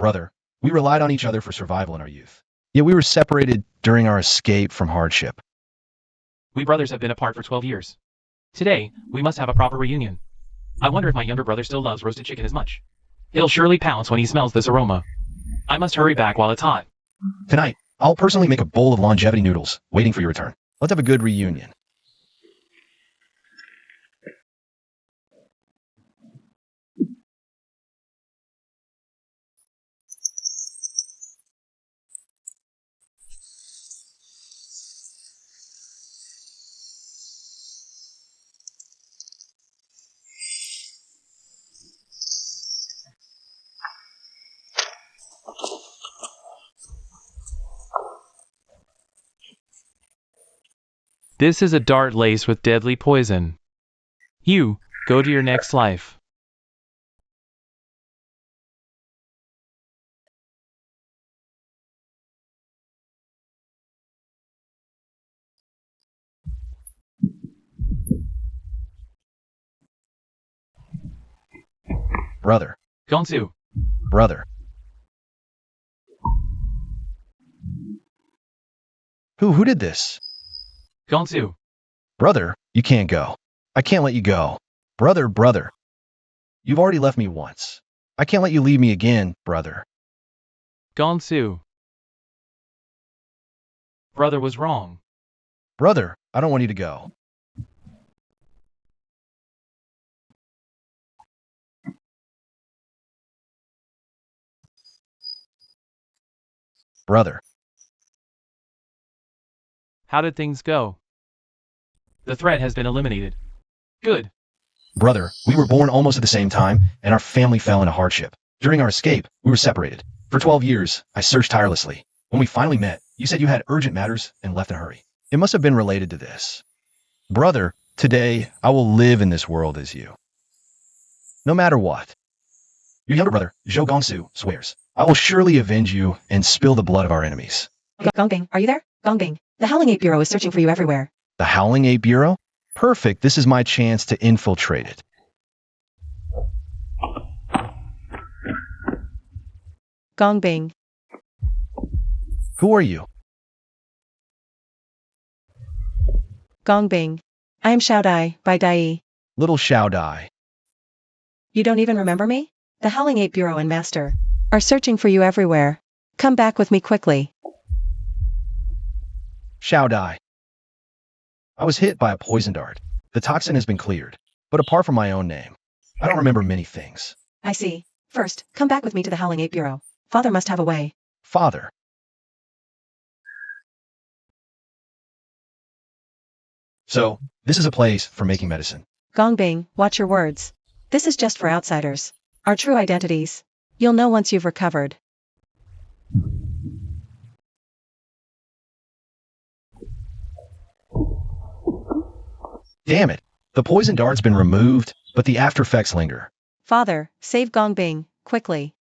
Brother, we relied on each other for survival in our youth. Yet we were separated during our escape from hardship. We brothers have been apart for 12 years. Today, we must have a proper reunion. I wonder if my younger brother still loves roasted chicken as much. He'll surely pounce when he smells this aroma. I must hurry back while it's hot. Tonight, I'll personally make a bowl of longevity noodles, waiting for your return. Let's have a good reunion. This is a dart laced with deadly poison. You, go to your next life. Brother. Gonsu. Brother. Who did this? Gonsu. Brother, you can't go. I can't let you go. Brother. You've already left me once. I can't let you leave me again, brother. Gonsu. Brother was wrong. Brother, I don't want you to go. Brother. How did things go? The threat has been eliminated. Good. Brother, we were born almost at the same time, and our family fell into hardship. During our escape, we were separated. For 12 years, I searched tirelessly. When we finally met, you said you had urgent matters and left in a hurry. It must have been related to this. Brother, today, I will live in this world as you. No matter what. Your younger brother, Zhou Gongsu, swears, I will surely avenge you and spill the blood of our enemies. Gongbing, are you there? Gongbing, the Howling Ape Bureau is searching for you everywhere. The Howling Ape Bureau? Perfect, this is my chance to infiltrate it. Gongbing. Who are you? Gongbing. I am Zhao Dai, by Dai. Little Zhao Dai. You don't even remember me? The Howling Ape Bureau and Master are searching for you everywhere. Come back with me quickly. Zhao Dai. I was hit by a poison dart. The toxin has been cleared. But apart from my own name, I don't remember many things. I see. First, come back with me to the Howling Ape Bureau. Father must have a way. Father. So, this is a place for making medicine. Gongbing, watch your words. This is just for outsiders. Our true identities. You'll know once you've recovered. Damn it! The poison dart's been removed, but the after effects linger. Father, save Gongbing, quickly.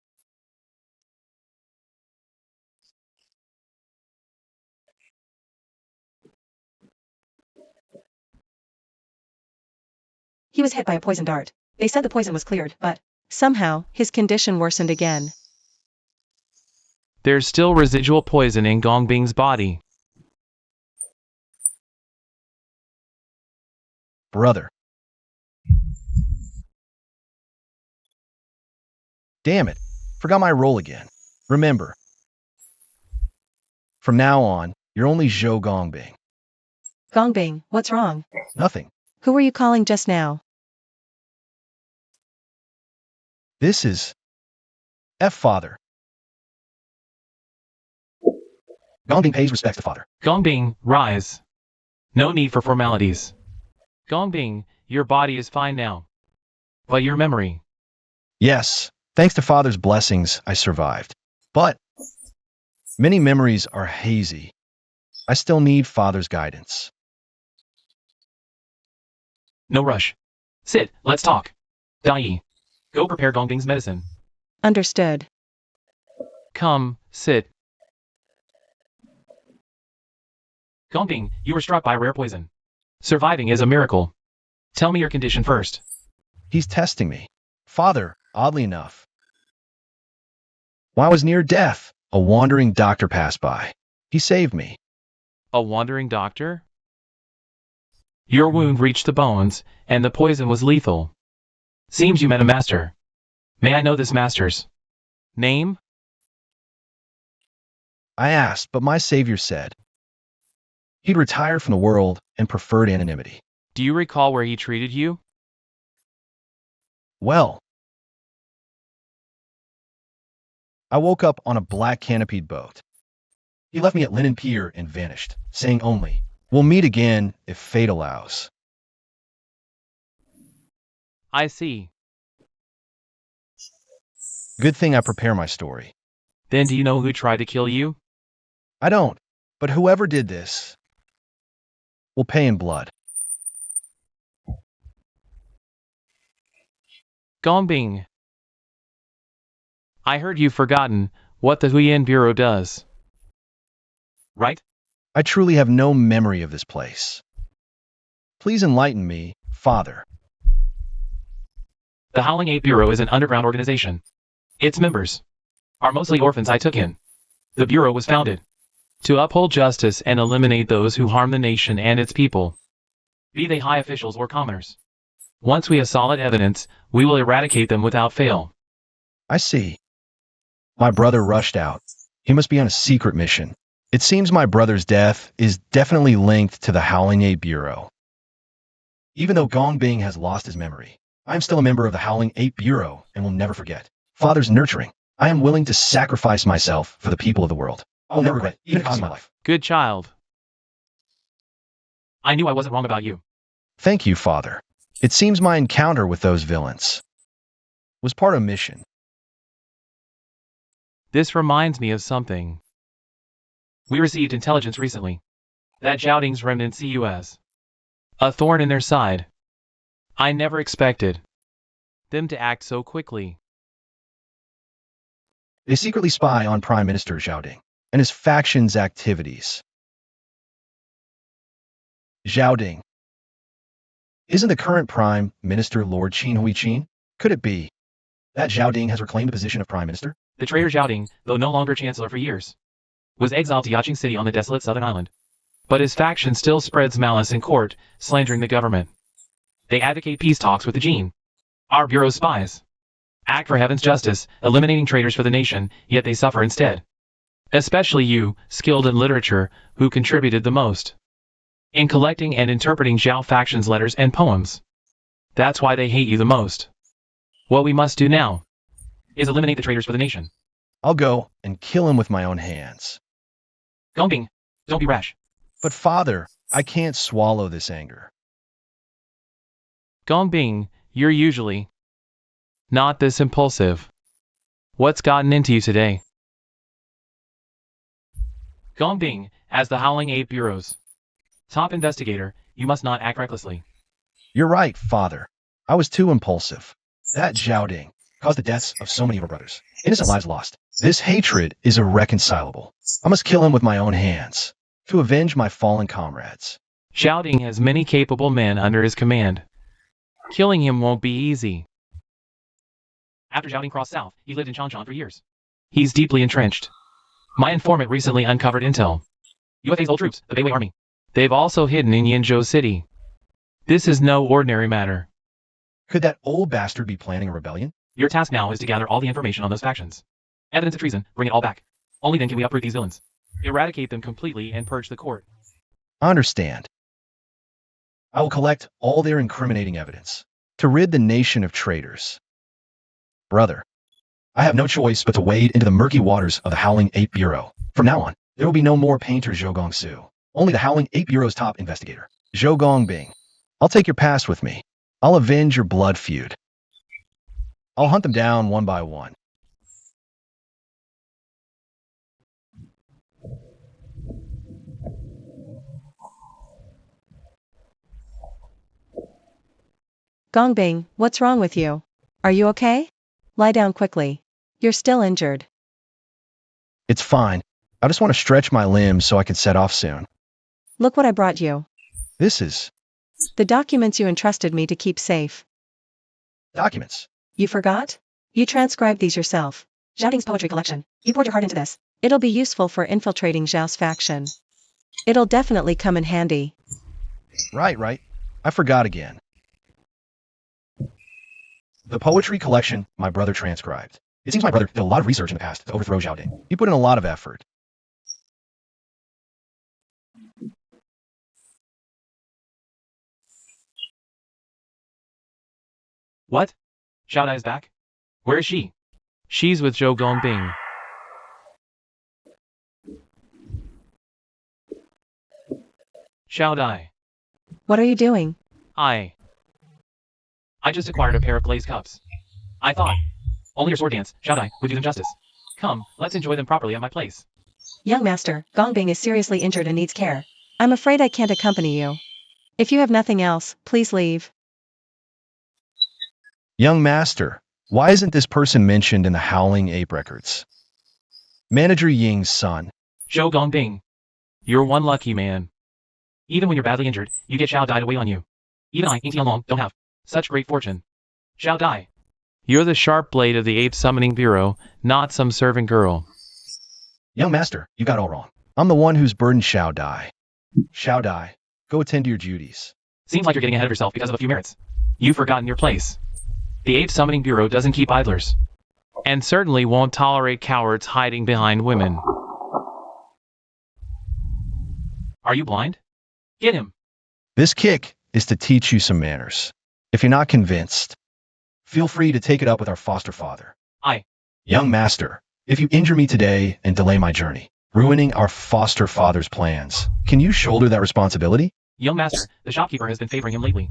He was hit by a poison dart. They said the poison was cleared, but somehow, his condition worsened again. There's still residual poison in Gongbing's body. Brother. Damn it. Forgot my role again. Remember. From now on, you're only Zhou Gongbing. Gongbing, what's wrong? Nothing. Who were you calling just now? This is... Father. Gongbing pays respects to Father. Gongbing, rise. No need for formalities. Gongbing, your body is fine now. But your memory. Yes, thanks to Father's blessings, I survived. But many memories are hazy. I still need Father's guidance. No rush. Sit, let's talk. Dai, go prepare Gongbing's medicine. Understood. Come, sit. Gongbing, you were struck by rare poison. Surviving is a miracle. Tell me your condition first. He's testing me. Father, oddly enough. While I was near death, a wandering doctor passed by. He saved me. A wandering doctor? Your wound reached the bones, and the poison was lethal. Seems you met a master. May I know this master's name? I asked, but my savior said he'd retired from the world and preferred anonymity. Do you recall where he treated you? Well, I woke up on a black canopied boat. He left me at Linen Pier and vanished, saying only, "We'll meet again if fate allows." I see. Good thing I prepare my story. Then do you know who tried to kill you? I don't, but whoever did this will pay in blood. Gongbing. I heard you've forgotten what the Huiyan Bureau does. Right? I truly have no memory of this place. Please enlighten me, Father. The Howling Ape Bureau is an underground organization. Its members are mostly orphans I took in. The Bureau was founded to uphold justice and eliminate those who harm the nation and its people, be they high officials or commoners. Once we have solid evidence, we will eradicate them without fail. I see. My brother rushed out. He must be on a secret mission. It seems my brother's death is definitely linked to the Howling Ape Bureau. Even though Gongbing has lost his memory, I am still a member of the Howling Ape Bureau and will never forget. Father's nurturing. I am willing to sacrifice myself for the people of the world. I will never regret, even if it costs my life. Good child. I knew I wasn't wrong about you. Thank you, Father. It seems my encounter with those villains was part of a mission. This reminds me of something. We received intelligence recently that Zhao Ding's remnants see you as a thorn in their side. I never expected them to act so quickly. They secretly spy on Prime Minister Zhao Ding and his faction's activities. Zhao Ding. Isn't the current Prime Minister Lord Qin Hui Qin? Could it be that Zhao Ding has reclaimed the position of Prime Minister? The traitor Zhao Ding, though no longer Chancellor for years, was exiled to Yaqing City on the desolate southern island. But his faction still spreads malice in court, slandering the government. They advocate peace talks with the Jin, our Bureau's spies. Act for heaven's justice, eliminating traitors for the nation, yet they suffer instead. Especially you, skilled in literature, who contributed the most in collecting and interpreting Zhao faction's letters and poems. That's why they hate you the most. What we must do now is eliminate the traitors for the nation. I'll go and kill him with my own hands. Gongbing, don't be rash. But Father, I can't swallow this anger. Gongbing, you're usually not this impulsive. What's gotten into you today? Gongbing, as the Howling Ape Bureau's top investigator, you must not act recklessly. You're right, Father. I was too impulsive. That Zhao Ding caused the deaths of so many of our brothers. Innocent lives lost. This hatred is irreconcilable. I must kill him with my own hands to avenge my fallen comrades. Zhao Ding has many capable men under his command. Killing him won't be easy. After Zhao Ding crossed south, he lived in Changshan for years. He's deeply entrenched. My informant recently uncovered intel. UFA's old troops, the Beilei army. They've also hidden in Yanzhou City. This is no ordinary matter. Could that old bastard be planning a rebellion? Your task now is to gather all the information on those factions. Evidence of treason, bring it all back. Only then can we uproot these villains. Eradicate them completely and purge the court. I understand. I will collect all their incriminating evidence to rid the nation of traitors. Brother, I have no choice but to wade into the murky waters of the Howling Ape Bureau. From now on, there will be no more painter Zhou Gongsu. Only the Howling Ape Bureau's top investigator, Zhou Gongbing. I'll take your past with me. I'll avenge your blood feud. I'll hunt them down one by one. Gongbing, what's wrong with you? Are you okay? Lie down quickly. You're still injured. It's fine. I just want to stretch my limbs so I can set off soon. Look what I brought you. This is The documents you entrusted me to keep safe. documents. You forgot? You transcribed these yourself. Zhao Ding's poetry collection. You poured your heart into this. It'll be useful for infiltrating Zhao's faction. It'll definitely come in handy. Right. I forgot again. The poetry collection my brother transcribed. It seems my brother did a lot of research in the past to overthrow Zhao Ding. He put in a lot of effort. What? Xiao Dai is back? Where is she? She's with Zhou Gongbing. Xiao Dai. What are you doing? I just acquired a pair of glazed cups. I thought only your sword dance, Xiao Dai, would do them justice. Come, let's enjoy them properly at my place. Young master, Gongbing is seriously injured and needs care. I'm afraid I can't accompany you. If you have nothing else, please leave. Young master, why isn't this person mentioned in the Howling Ape records? Manager Ying's son. Zhou Gongbing. You're one lucky man. Even when you're badly injured, you get Xiao Dai to wait on you. Even I, Ying Tianlong, don't have such great fortune. Xiao Dai. You're the sharp blade of the Ape Summoning Bureau, not some servant girl. Young master, you got it all wrong. I'm the one who's burdened Xiao Dai. Xiao Dai, go attend to your duties. Seems like you're getting ahead of yourself because of a few merits. You've forgotten your place. The Ape Summoning Bureau doesn't keep idlers. And certainly won't tolerate cowards hiding behind women. Are you blind? Get him. This kick is to teach you some manners. If you're not convinced, feel free to take it up with our foster father. Young master, if you injure me today and delay my journey, ruining our foster father's plans, can you shoulder that responsibility? Young master, the shopkeeper has been favoring him lately.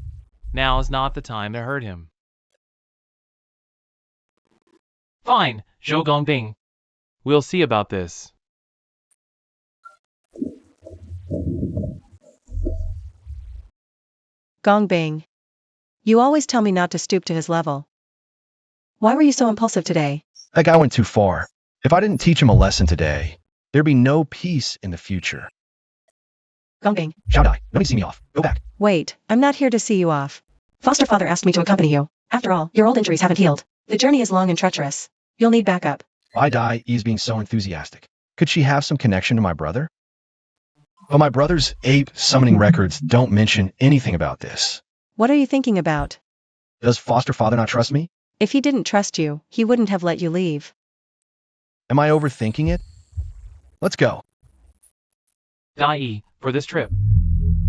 Now is not the time to hurt him. Fine, Zhou Gongbing. We'll see about this. Gongbing. You always tell me not to stoop to his level. Why were you so impulsive today? That guy went too far. If I didn't teach him a lesson today, there'd be no peace in the future. Gongbing. Xiao Dai, don't see me off. Go back. Wait, I'm not here to see you off. Foster father asked me to accompany you. After all, your old injuries haven't healed. The journey is long and treacherous. You'll need backup. Why Dai is being so enthusiastic? Could she have some connection to my brother? But my brother's ape summoning records don't mention anything about this. What are you thinking about? Does foster father not trust me? If he didn't trust you, he wouldn't have let you leave. Am I overthinking it? Let's go. Dai, for this trip,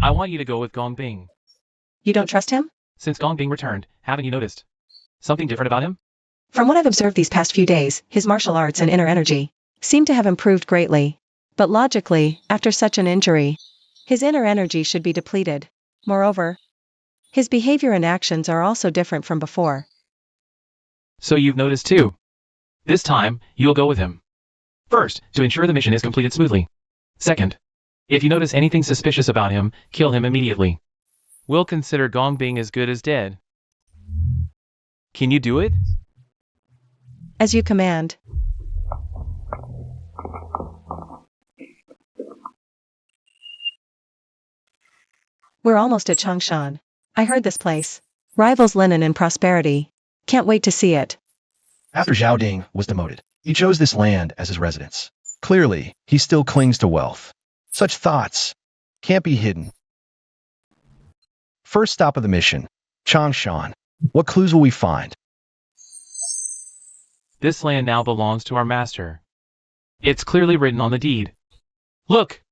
I want you to go with Gongbing. You don't trust him? Since Gongbing returned, haven't you noticed something different about him? From what I've observed these past few days, his martial arts and inner energy seem to have improved greatly. But logically, after such an injury, his inner energy should be depleted. Moreover, his behavior and actions are also different from before. So you've noticed too. This time, you'll go with him. First, to ensure the mission is completed smoothly. Second, if you notice anything suspicious about him, kill him immediately. We'll consider Gongbing as good as dead. Can you do it? As you command. We're almost at Changshan. I heard this place rivals linen in prosperity. Can't wait to see it. After Zhao Ding was demoted, he chose this land as his residence. Clearly, he still clings to wealth. Such thoughts can't be hidden. First stop of the mission, Changshan. What clues will we find? This land now belongs to our master. It's clearly written on the deed. Look!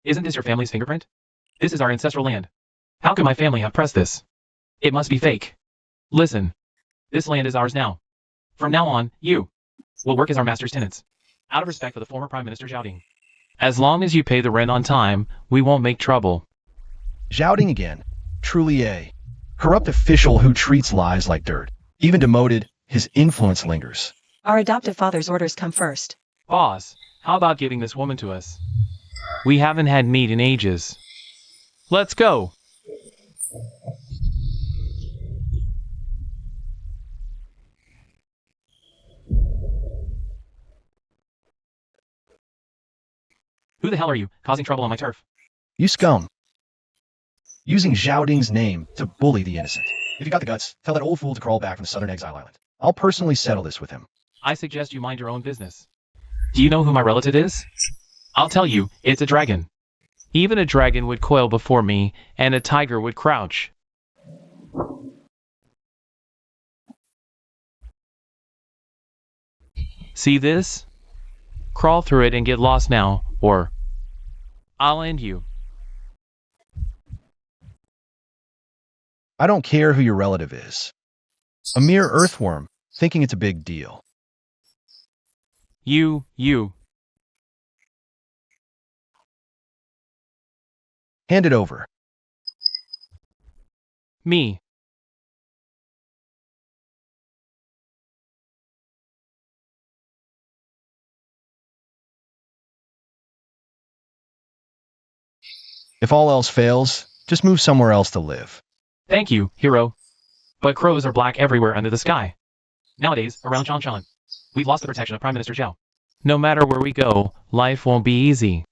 Isn't this your family's fingerprint? This is our ancestral land. How could my family have pressed this? It must be fake. Listen. This land is ours now. From now on, you will work as our master's tenants. Out of respect for the former Prime Minister Zhao Ding. As long as you pay the rent on time, we won't make trouble. Zhao Ding again. Truly a corrupt official who treats lies like dirt. Even demoted, his influence lingers. Our adoptive father's orders come first. Boss, how about giving this woman to us? We haven't had meat in ages. Let's go. Who the hell are you, causing trouble on my turf? You scum. Using Zhao Ding's name to bully the innocent. If you got the guts, tell that old fool to crawl back from the southern exile island. I'll personally settle this with him. I suggest you mind your own business. Do you know who my relative is? I'll tell you, it's a dragon. Even a dragon would coil before me, and a tiger would crouch. See this? Crawl through it and get lost now, or I'll end you. I don't care who your relative is. A mere earthworm, thinking it's a big deal. You. Hand it over. Me. If all else fails, just move somewhere else to live. Thank you, hero. But crows are black everywhere under the sky. Nowadays, around Changshan, we've lost the protection of Prime Minister Zhao. No matter where we go, life won't be easy.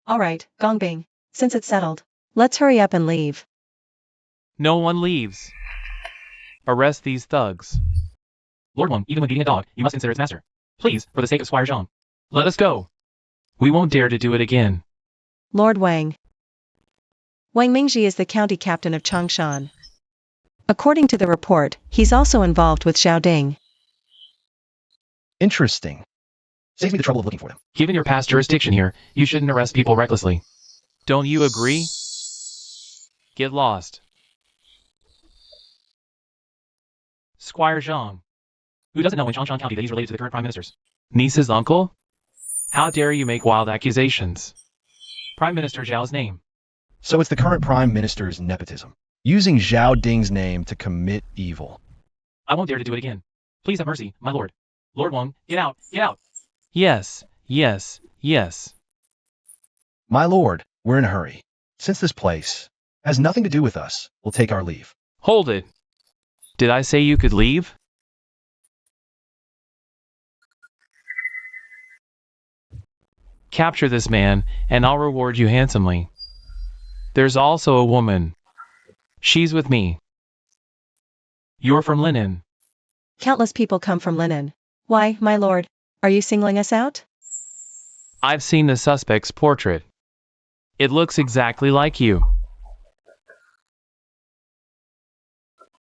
All right, Gongbing. Since it's settled, let's hurry up and leave. No one leaves. Arrest these thugs. Lord Wang, even when beating a dog, you must consider its master. Please, for the sake of Squire Zhang, let us go. We won't dare to do it again. Lord Wang. Wang Mingji is the county captain of Changshan. According to the report, he's also involved with Zhao Ding. Interesting. Saves me the trouble of looking for them. Given your past jurisdiction here, you shouldn't arrest people recklessly. Don't you agree? Get lost. Squire Zhang. Who doesn't know in Changshan County that he's related to the current prime minister's niece's uncle? How dare you make wild accusations? Prime Minister Zhao's name. So it's the current prime minister's nepotism, using Zhao Ding's name to commit evil. I won't dare to do it again. Please have mercy, my lord. Lord Wang, get out, get out. Yes. My lord, we're in a hurry. Since this place has nothing to do with us, we'll take our leave. Hold it. Did I say you could leave? Capture this man, and I'll reward you handsomely. There's also a woman. She's with me. You're from Linen. Countless people come from Linen. Why, my lord, are you singling us out? I've seen the suspect's portrait. It looks exactly like you.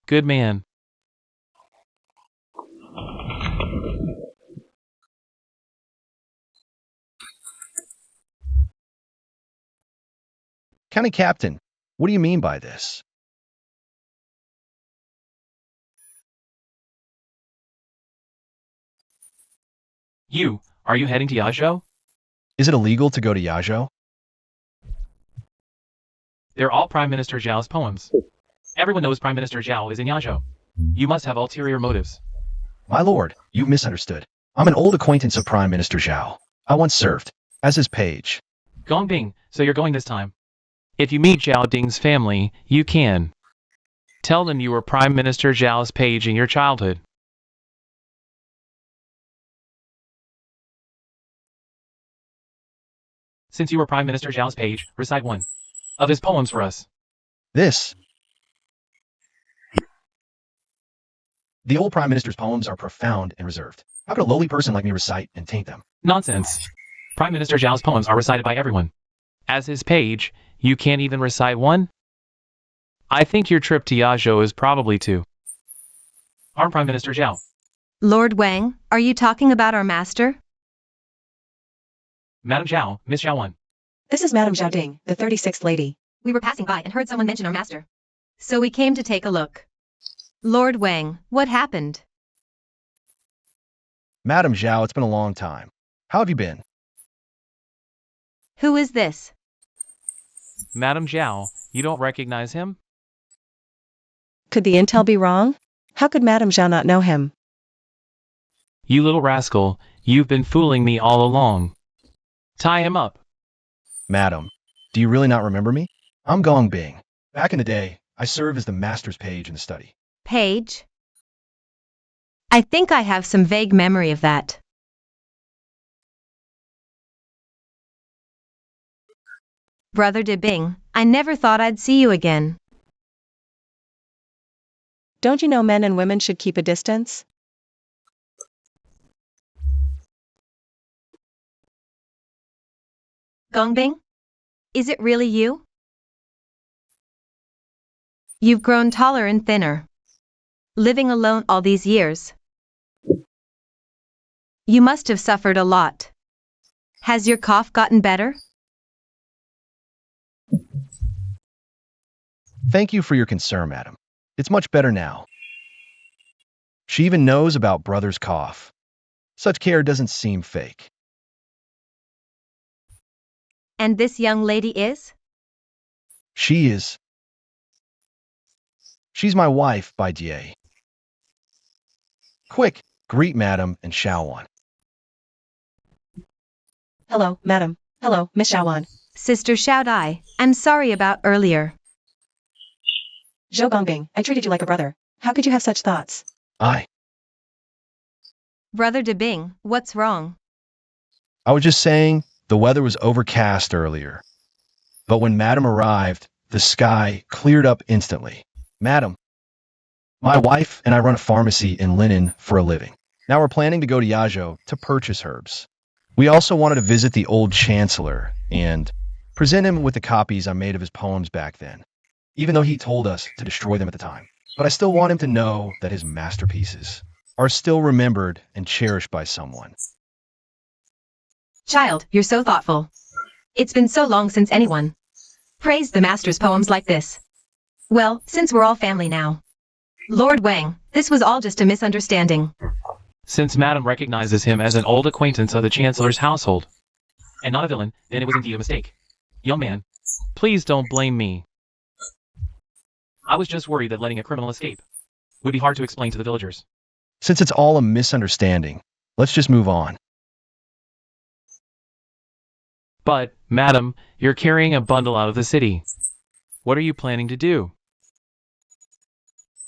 Good man. County Captain, what do you mean by this? Are you heading to Yazhou? Is it illegal to go to Yazhou? They're all Prime Minister Zhao's poems. Everyone knows Prime Minister Zhao is in Yazhou. You must have ulterior motives. My lord, you've misunderstood. I'm an old acquaintance of Prime Minister Zhao. I once served as his page. Gongbing, so you're going this time. If you meet Zhao Ding's family, you can. Tell them you were Prime Minister Zhao's page in your childhood. Since you were Prime Minister Zhao's page, recite one of his poems for us. This. The old Prime Minister's poems are profound and reserved. How could a lowly person like me recite and taint them? Nonsense. Prime Minister Zhao's poems are recited by everyone. As his page, you can't even recite one? I think your trip to Yazhou is probably to harm Prime Minister Zhao. Lord Wang, are you talking about our master? Madam Zhao, Miss Zhao 1. This is Madame Zhao Ding, the 36th lady. We were passing by and heard someone mention our master. So we came to take a look. Lord Wang, what happened? Madam Zhao, it's been a long time. How have you been? Who is this? Madam Zhao, you don't recognize him? Could the intel be wrong? How could Madame Zhao not know him? You little rascal, you've been fooling me all along. Tie him up. Madam, do you really not remember me? I'm Gong Bing. Back in the day, I served as the master's page in the study. Page? I think I have some vague memory of that. Brother De Bing, I never thought I'd see you again. Don't you know men and women should keep a distance? Gongbing? Is it really you? You've grown taller and thinner. Living alone all these years. You must have suffered a lot. Has your cough gotten better? Thank you for your concern, madam. It's much better now. She even knows about brother's cough. Such care doesn't seem fake. And this young lady is? She's my wife, by DA. Quick, greet madam and Xiaowan. Hello, madam. Hello, Miss Xiaowan. Sister Zhao Dai, I'm sorry about earlier. Zhou Gongbing, I treated you like a brother. How could you have such thoughts? Brother De Bing, what's wrong? I was just saying, the weather was overcast earlier. But when madam arrived, the sky cleared up instantly. Madam, my wife and I run a pharmacy in Linen for a living. Now we're planning to go to Yazhou to purchase herbs. We also wanted to visit the old chancellor and present him with the copies I made of his poems back then, even though he told us to destroy them at the time. But I still want him to know that his masterpieces are still remembered and cherished by someone. Child, you're so thoughtful. It's been so long since anyone praised the master's poems like this. Well, since we're all family now. Lord Wang, this was all just a misunderstanding. Since Madam recognizes him as an old acquaintance of the Chancellor's household, and not a villain, then it was indeed a mistake. Young man, please don't blame me. I was just worried that letting a criminal escape would be hard to explain to the villagers. Since it's all a misunderstanding, let's just move on. But, Madam, you're carrying a bundle out of the city. What are you planning to do?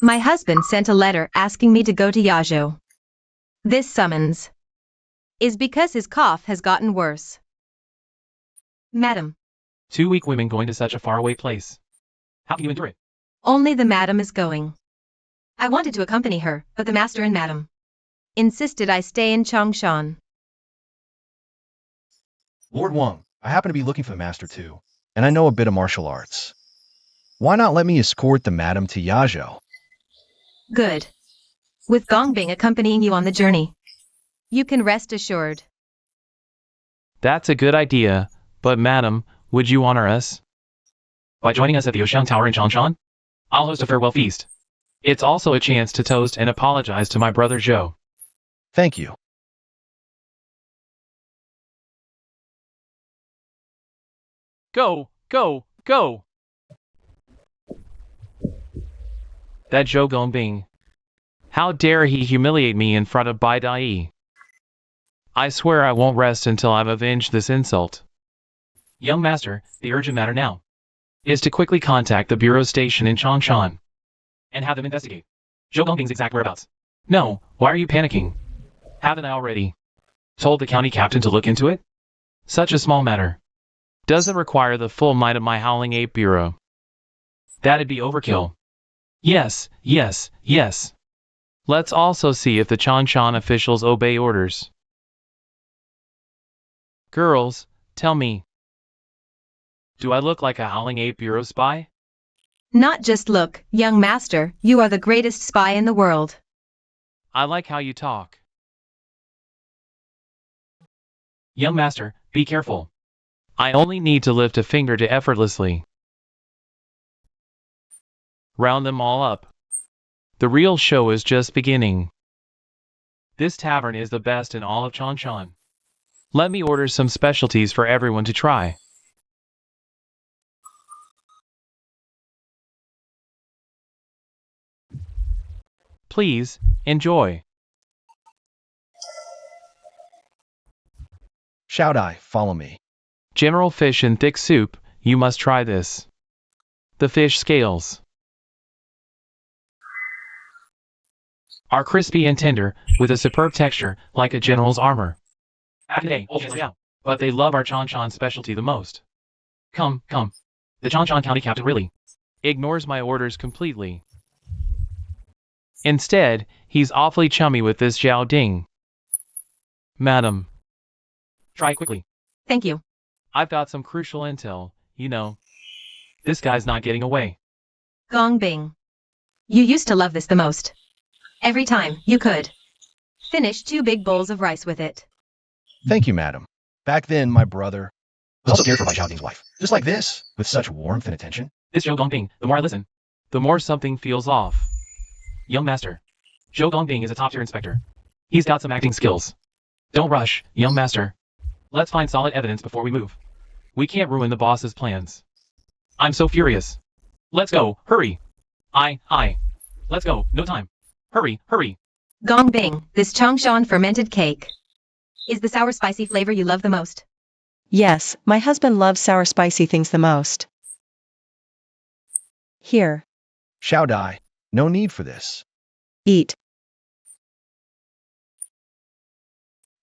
My husband sent a letter asking me to go to Yazhou. This summons is because his cough has gotten worse. Madam. 2 weak women going to such a faraway place. How can you endure it? Only the madam is going. I wanted to accompany her, but the master and madam insisted I stay in Changshan. Lord Wang, I happen to be looking for the master too, and I know a bit of martial arts. Why not let me escort the madam to Yazhou? Good. With Gongbing accompanying you on the journey, you can rest assured. That's a good idea, but Madam, would you honor us by joining us at the Ocean Tower in Changshan? I'll host a farewell feast. It's also a chance to toast and apologize to my brother Zhou. Thank you. Go, go, go! That Zhou Gongbing. How dare he humiliate me in front of Bai Dai? I swear I won't rest until I've avenged this insult. Young master, the urgent matter now is to quickly contact the bureau station in Changshan and have them investigate Zhou Gongbing's exact whereabouts. No, why are you panicking? Haven't I already told the county captain to look into it? Such a small matter doesn't require the full might of my Howling Ape Bureau. That'd be overkill. Yes, yes, yes. Let's also see if the Changshan officials obey orders. Girls, tell me, do I look like a Howling Ape Bureau spy? Not just look, young master, you are the greatest spy in the world. I like how you talk. Young master, be careful. I only need to lift a finger to effortlessly round them all up. The real show is just beginning. This tavern is the best in all of Changshan. Let me order some specialties for everyone to try. Please, enjoy. Shout I, follow me. General fish and thick soup, you must try this. The fish scales are crispy and tender, with a superb texture, like a general's armor. But they love our Changshan specialty the most. Come, come. The Changshan County Captain really ignores my orders completely. Instead, he's awfully chummy with this Zhao Ding. Madam. Try quickly. Thank you. I've got some crucial intel, you know. This guy's not getting away. Gong Bing. You used to love this the most. Every time you could. Finish 2 big bowls of rice with it. Thank you, madam. Back then, my brother was also cared for by Zhao Ding's wife. Just like this, with such warmth and attention. This Zhou Dongbing, the more I listen, the more something feels off. Young master. Zhou Dongbing is a top-tier inspector. He's got some acting skills. Don't rush, young master. Let's find solid evidence before we move. We can't ruin the boss's plans. I'm so furious. Let's go, hurry. Let's go, no time. Hurry, hurry. Gong Bing, this Changshan fermented cake. Is the sour spicy flavor you love the most? Yes, my husband loves sour spicy things the most. Here, Shao Dai, no need for this. eat.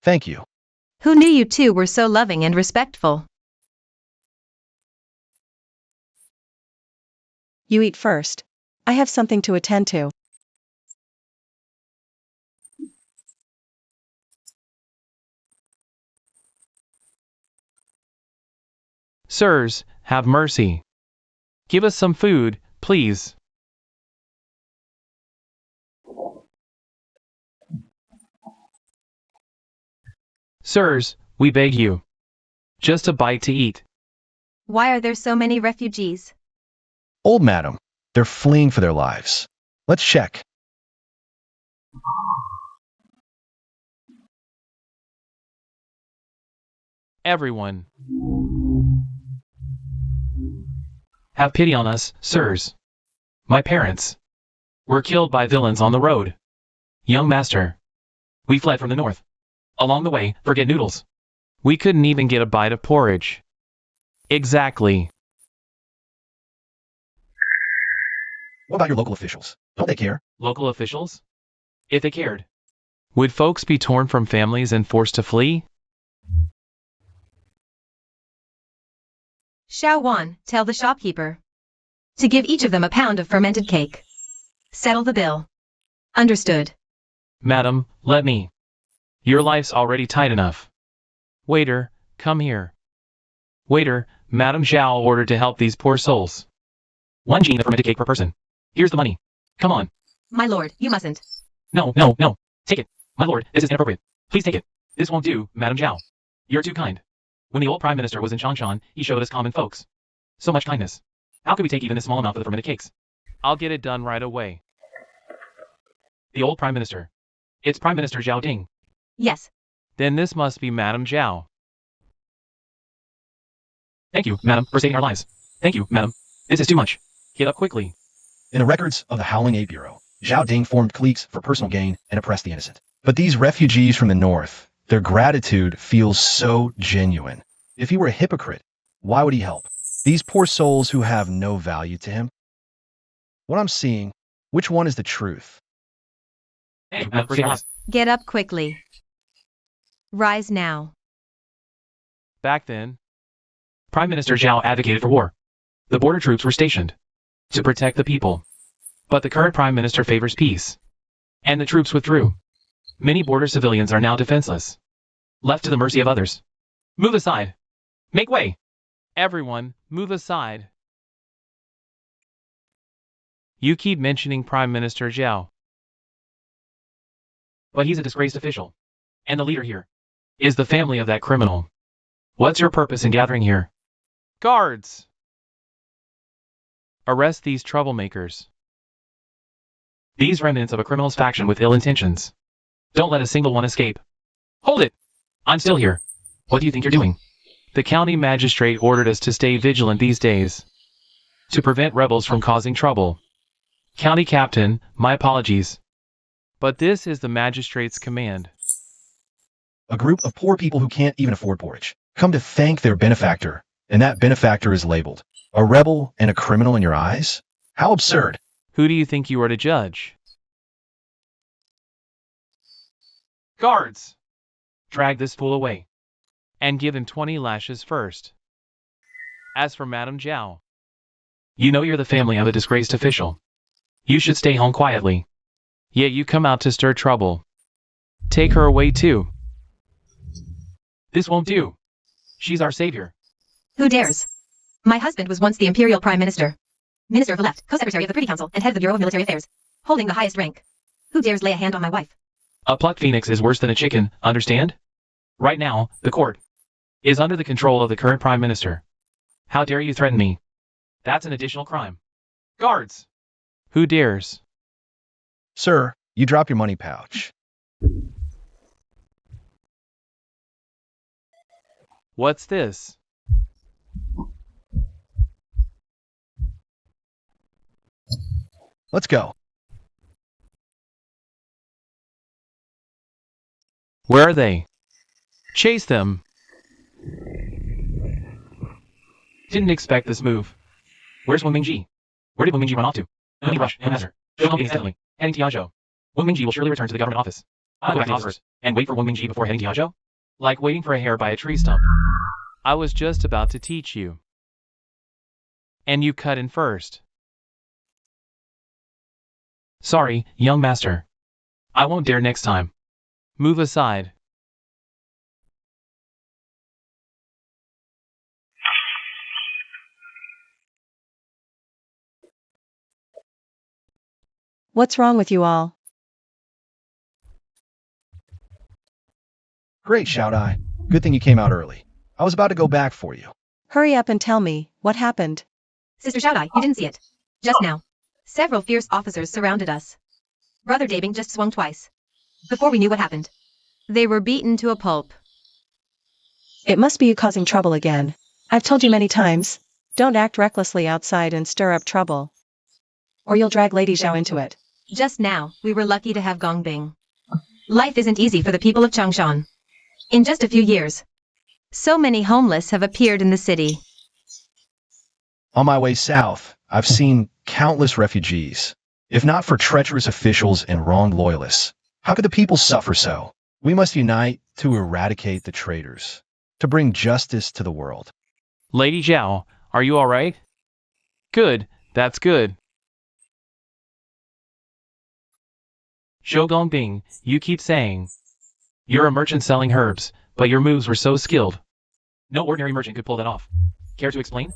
Thank you. Who knew you two were so loving and respectful? You eat first. I have something to attend to. Sirs, have mercy. Give us some food, please. Sirs, we beg you. Just a bite to eat. Why are there so many refugees? Old madam, they're fleeing for their lives. Let's check. Everyone. Have pity on us, sirs. My parents were killed by villains on the road. Young master. We fled from the north. Along the way, forget noodles. We couldn't even get a bite of porridge. Exactly. What about your local officials? Don't they care? Local officials? If they cared, would folks be torn from families and forced to flee? Xiao Wan, tell the shopkeeper to give each of them a pound of fermented cake. Settle the bill. Understood. Madam, let me. Your life's already tight enough. Waiter, come here. Waiter, Madam Zhao ordered to help these poor souls. 1 gene of fermented cake per person. Here's the money. Come on. My lord, you mustn't. No. Take it. My lord, this is inappropriate. Please take it. This won't do, Madam Zhao. You're too kind. When the old prime minister was in Changshan, he showed us common folks so much kindness. How could we take even this small amount for the fermented cakes? I'll get it done right away. The old prime minister. It's Prime Minister Zhao Ding. Yes. Then this must be Madam Zhao. Thank you, madam, for saving our lives. Thank you, madam. This is too much. Get up quickly. In the records of the Howling Eight Bureau, Zhao Ding formed cliques for personal gain and oppressed the innocent. But these refugees from the north, their gratitude feels so genuine. If he were a hypocrite, why would he help? These poor souls who have no value to him? What I'm seeing, which one is the truth? Hey, madam, for saving our lives. Get up quickly. Rise now. Back then, Prime Minister Zhao advocated for war. The border troops were stationed to protect the people. But the current Prime Minister favors peace. And the troops withdrew. Many border civilians are now defenseless, left to the mercy of others. Move aside. Make way. Everyone, move aside. You keep mentioning Prime Minister Zhao. But he's a disgraced official. And the leader here is the family of that criminal. What's your purpose in gathering here? Guards! Arrest these troublemakers. These remnants of a criminal's faction with ill intentions. Don't let a single one escape. Hold it! I'm still here. What do you think you're doing? The county magistrate ordered us to stay vigilant these days, to prevent rebels from causing trouble. County captain, my apologies. But this is the magistrate's command. A group of poor people who can't even afford porridge come to thank their benefactor, and that benefactor is labeled a rebel and a criminal in your eyes? How absurd. Who do you think you are to judge? Guards! Drag this fool away. And give him 20 lashes first. As for Madam Zhao, you know you're the family of a disgraced official. You should stay home quietly. Yet you come out to stir trouble. Take her away too. This won't do. She's our savior. Who dares? My husband was once the imperial prime minister. Minister of the left, co-secretary of the Privy Council, and head of the Bureau of Military Affairs, holding the highest rank. Who dares lay a hand on my wife? A plucked phoenix is worse than a chicken, understand? Right now, the court is under the control of the current prime minister. How dare you threaten me? That's an additional crime. Guards! Who dares? Sir, you drop your money pouch. What's this? Let's go. Where are they? Chase them. Didn't expect this move. Where's Wang Mingji? Where did Wang Mingji run off to? No need rush, no matter. Zhao Ding is steadily heading to Yazhou. Wang Mingji will surely return to the government office. I'll go back to the office and wait for Wang Mingji before heading to Yazhou. Like waiting for a hare by a tree stump. I was just about to teach you. And you cut in first. Sorry, young master. I won't dare next time. Move aside. What's wrong with you all? Great, Zhao Ding. Good thing you came out early. I was about to go back for you. Hurry up and tell me, what happened? Sister Zhao Ding, you didn't see it. Just now. Several fierce officers surrounded us. Brother Dabing just swung twice. Before we knew what happened. They were beaten to a pulp. It must be you causing trouble again. I've told you many times, don't act recklessly outside and stir up trouble. Or you'll drag Lady Zhao into it. Just now, we were lucky to have Gongbing. Life isn't easy for the people of Changshan. In just a few years, so many homeless have appeared in the city. On my way south, I've seen countless refugees. If not for treacherous officials and wronged loyalists, how could the people suffer so? We must unite to eradicate the traitors, to bring justice to the world. Lady Zhao, are you alright? Good, that's good. Zhou Gongbing, you keep saying. You're a merchant selling herbs, but your moves were so skilled. No ordinary merchant could pull that off. Care to explain?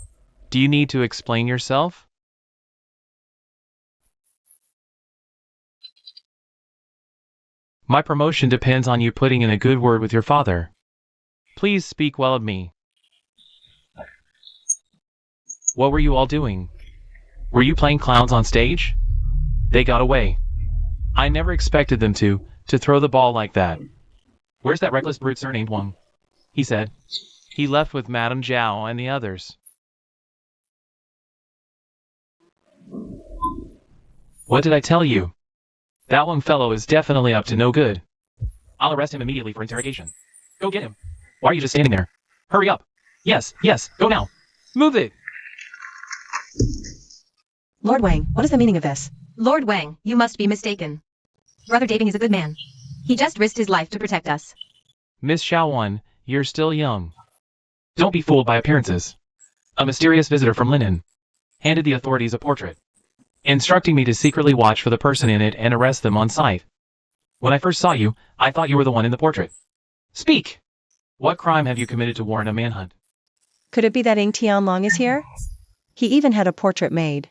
Do you need to explain yourself? My promotion depends on you putting in a good word with your father. Please speak well of me. What were you all doing? Were you playing clowns on stage? They got away. I never expected them to throw the ball like that. Where's that reckless brute surnamed Wang? He said. He left with Madame Zhao and the others. What did I tell you? That Wang fellow is definitely up to no good. I'll arrest him immediately for interrogation. Go get him. Why are you just standing there? Hurry up. Yes, go now. Move it. Lord Wang, what is the meaning of this? Lord Wang, you must be mistaken. Brother Dabing is a good man. He just risked his life to protect us. Miss Xiaowan, you're still young. Don't be fooled by appearances. A mysterious visitor from Linen handed the authorities a portrait, instructing me to secretly watch for the person in it and arrest them on sight. When I first saw you, I thought you were the one in the portrait. Speak! What crime have you committed to warrant a manhunt? Could it be that Ying Tianlong is here? He even had a portrait made.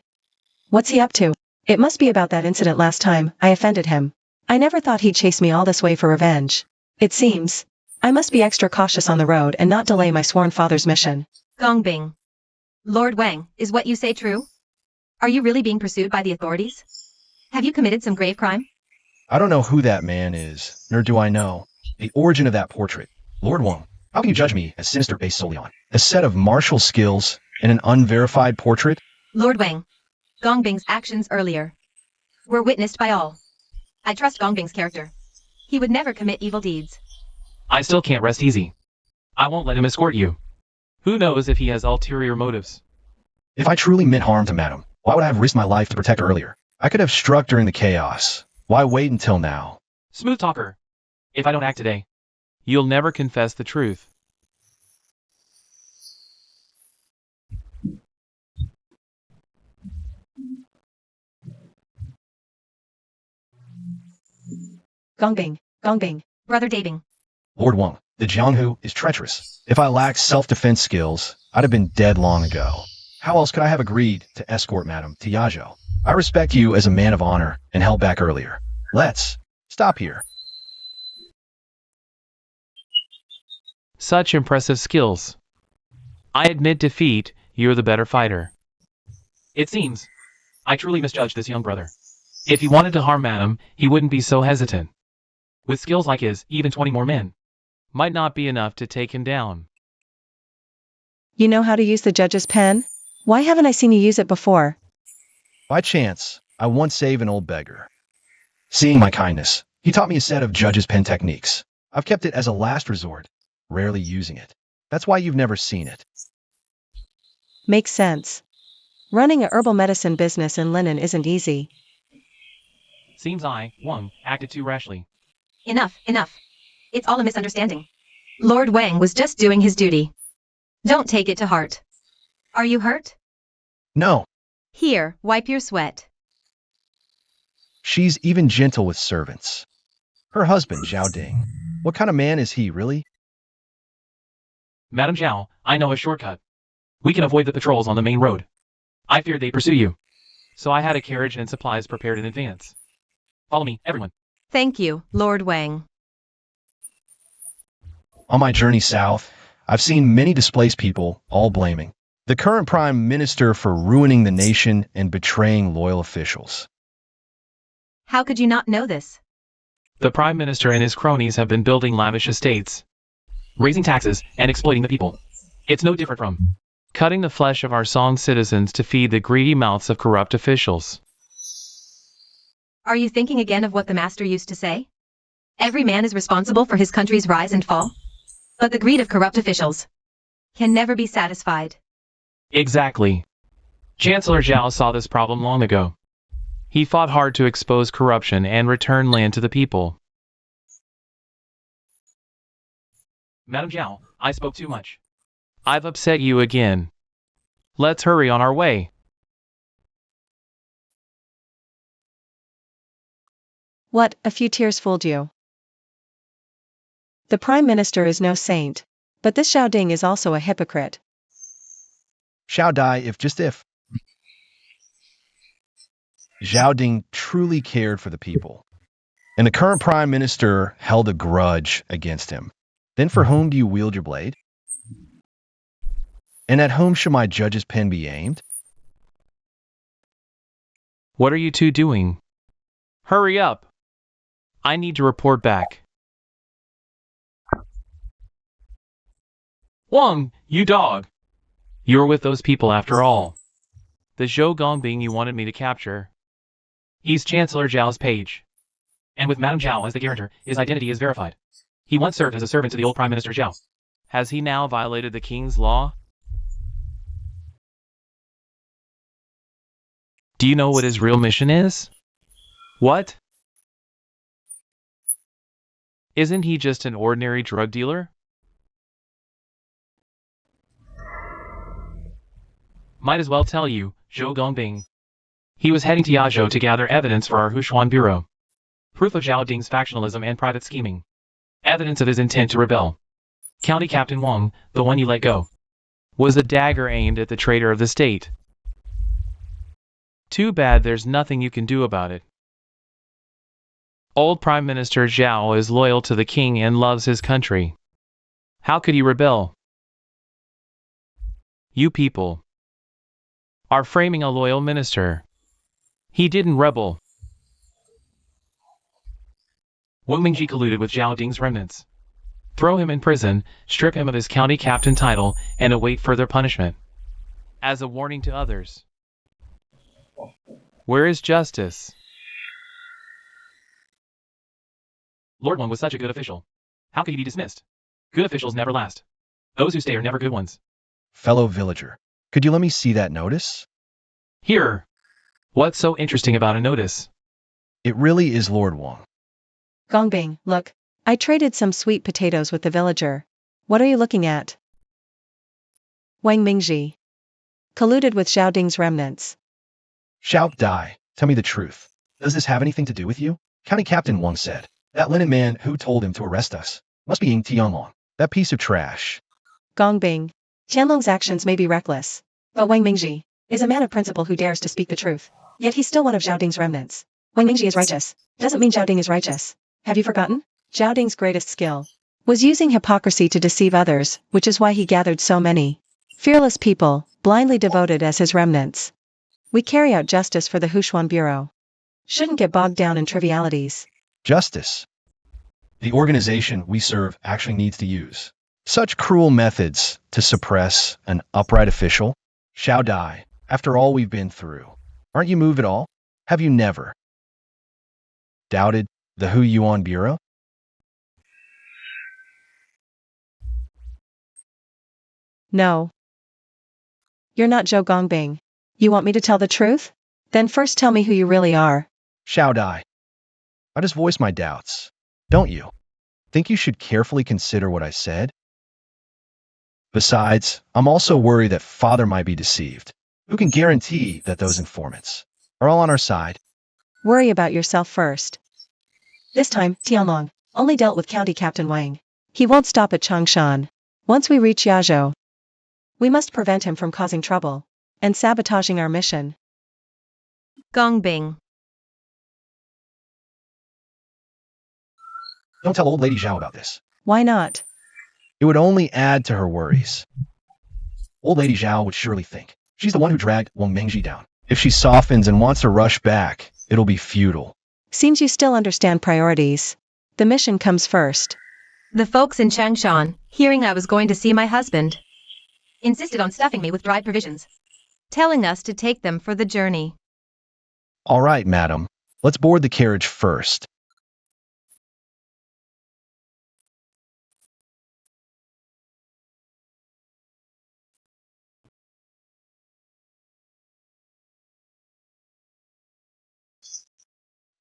What's he up to? It must be about that incident last time I offended him. I never thought he'd chase me all this way for revenge. It seems I must be extra cautious on the road and not delay my sworn father's mission. Gongbing. Lord Wang, is what you say true? Are you really being pursued by the authorities? Have you committed some grave crime? I don't know who that man is, nor do I know the origin of that portrait. Lord Wang, how can you judge me as sinister based solely on a set of martial skills and an unverified portrait? Lord Wang, Gongbing's actions earlier were witnessed by all. I trust Gongbing's character. He would never commit evil deeds. I still can't rest easy. I won't let him escort you. Who knows if he has ulterior motives? If I truly meant harm to Madam, why would I have risked my life to protect her earlier? I could have struck during the chaos. Why wait until now? Smooth talker. If I don't act today, you'll never confess the truth. Gongbing, Gongbing. Brother Daving. Lord Wang, the Jianghu is treacherous. If I lacked self-defense skills, I'd have been dead long ago. How else could I have agreed to escort Madam to Yazhou? I respect you as a man of honor and held back earlier. Let's stop here. Such impressive skills. I admit defeat, you're the better fighter. It seems. I truly misjudged this young brother. If he wanted to harm Madam, he wouldn't be so hesitant. With skills like his, even 20 more men might not be enough to take him down. You know how to use the judge's pen? Why haven't I seen you use it before? By chance, I once saved an old beggar. Seeing my kindness, he taught me a set of judge's pen techniques. I've kept it as a last resort, rarely using it. That's why you've never seen it. Makes sense. Running a herbal medicine business in linen isn't easy. Seems Wang, acted too rashly. Enough, enough. It's all a misunderstanding. Lord Wang was just doing his duty. Don't take it to heart. Are you hurt? No, Here, wipe your sweat. she's even gentle with servants. Her husband, Zhao Ding. What kind of man is he, really? Madam Zhao, I know a shortcut. We can avoid the patrols on the main road. I feared they'd pursue you, so I had a carriage and supplies prepared in advance. Follow me, everyone. Thank you, Lord Wang. On my journey south, I've seen many displaced people, all blaming the current prime minister for ruining the nation and betraying loyal officials. How could you not know this? The Prime Minister and his cronies have been building lavish estates, raising taxes, and exploiting the people. It's no different from cutting the flesh of our Song citizens to feed the greedy mouths of corrupt officials. Are you thinking again of what the master used to say? Every man is responsible for his country's rise and fall, but the greed of corrupt officials can never be satisfied. Exactly. Chancellor Zhao saw this problem long ago. He fought hard to expose corruption and return land to the people. Madam Zhao, I spoke too much. I've upset you again. Let's hurry on our way. What, a few tears fooled you? The Prime Minister is no saint, but this Zhao Ding is also a hypocrite. Shall die if Zhao Ding truly cared for the people, and the current prime minister held a grudge against him. Then for whom do you wield your blade? And at whom shall my judge's pen be aimed? What are you two doing? Hurry up. I need to report back. Wang, you dog. You're with those people after all. The Zhou Gongbing you wanted me to capture. He's Chancellor Zhao's page. And with Madame Zhao as the guarantor, his identity is verified. He once served as a servant to the old Prime Minister Zhao. Has he now violated the king's law? Do you know what his real mission is? What? Isn't he just an ordinary drug dealer? Might as well tell you, Zhou Gongbing. He was heading to Yazhou to gather evidence for our Huchuan Bureau. Proof of Zhao Ding's factionalism and private scheming. Evidence of his intent to rebel. County Captain Wang, the one you let go, was a dagger aimed at the traitor of the state. Too bad there's nothing you can do about it. Old Prime Minister Zhao is loyal to the king and loves his country. How could he rebel? You people are framing a loyal minister. He didn't rebel. Wang Mingji colluded with Zhao Ding's remnants. Throw him in prison, strip him of his county captain title, and await further punishment. As a warning to others. Where is justice? Lord Wang was such a good official. How could he be dismissed? Good officials never last. Those who stay are never good ones. Fellow villager, could you let me see that notice? Here. What's so interesting about a notice? It really is Lord Wang. Gongbing, look. I traded some sweet potatoes with the villager. What are you looking at? Wang Mingji. Colluded with Zhao Ding's remnants. Shout die. Tell me the truth. Does this have anything to do with you? County Captain Wang said That linen man who told him to arrest us must be Ying Tianlong, that piece of trash. Gongbing. Tianlong's actions may be reckless, but Wang Mingji is a man of principle who dares to speak the truth. Yet he's still one of Zhao Ding's remnants. Wang Mingji is righteous doesn't mean Zhao Ding is righteous. Have you forgotten? Zhao Ding's greatest skill was using hypocrisy to deceive others, which is why he gathered so many fearless people, blindly devoted as his remnants. We carry out justice for the Huchuan Bureau. Shouldn't get bogged down in trivialities. Justice. The organization we serve actually needs to use such cruel methods to suppress an upright official? Shall die, after all we've been through. Aren't you moved at all? Have you never doubted the Huchuan Bureau? No. You're not Zhou Gongbing. You want me to tell the truth? Then first tell me who you really are. Shall die. I just voiced my doubts. Don't you? Think you should carefully consider what I said? Besides, I'm also worried that Father might be deceived. Who can guarantee that those informants are all on our side? Worry about yourself first. This time, Tianlong only dealt with County Captain Wang. He won't stop at Changshan. Once we reach Yazhou, we must prevent him from causing trouble and sabotaging our mission. Gongbing. Don't tell old Lady Zhao about this. Why not? It would only add to her worries. Old Lady Zhao would surely think she's the one who dragged Wang Mingji down. If she softens and wants to rush back, it'll be futile. Seems you still understand priorities. The mission comes first. The folks in Changshan, hearing I was going to see my husband, insisted on stuffing me with dried provisions, telling us to take them for the journey. All right, madam. Let's board the carriage first.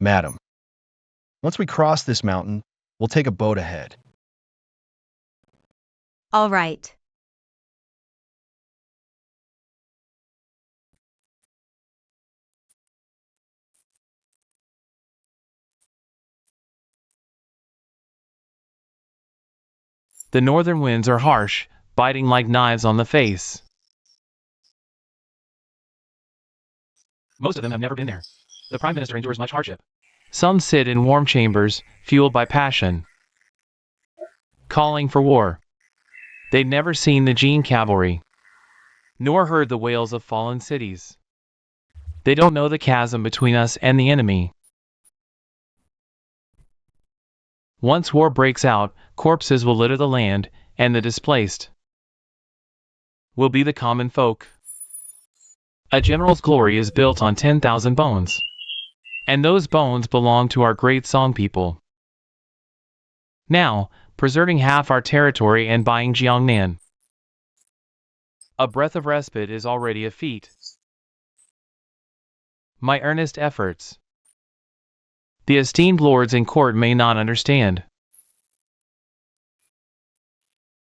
Madam, once we cross this mountain, we'll take a boat ahead. All right. The northern winds are harsh, biting like knives on the face. Most of them have never been there. The Prime Minister endures much hardship. Some sit in warm chambers, fueled by passion, calling for war. They'd never seen the Jin cavalry, nor heard the wails of fallen cities. They don't know the chasm between us and the enemy. Once war breaks out, corpses will litter the land, and the displaced will be the common folk. A general's glory is built on 10,000 bones. And those bones belong to our great song people. Now, preserving half our territory and buying Jiangnan. A breath of respite is already a feat. My earnest efforts. The esteemed lords in court may not understand.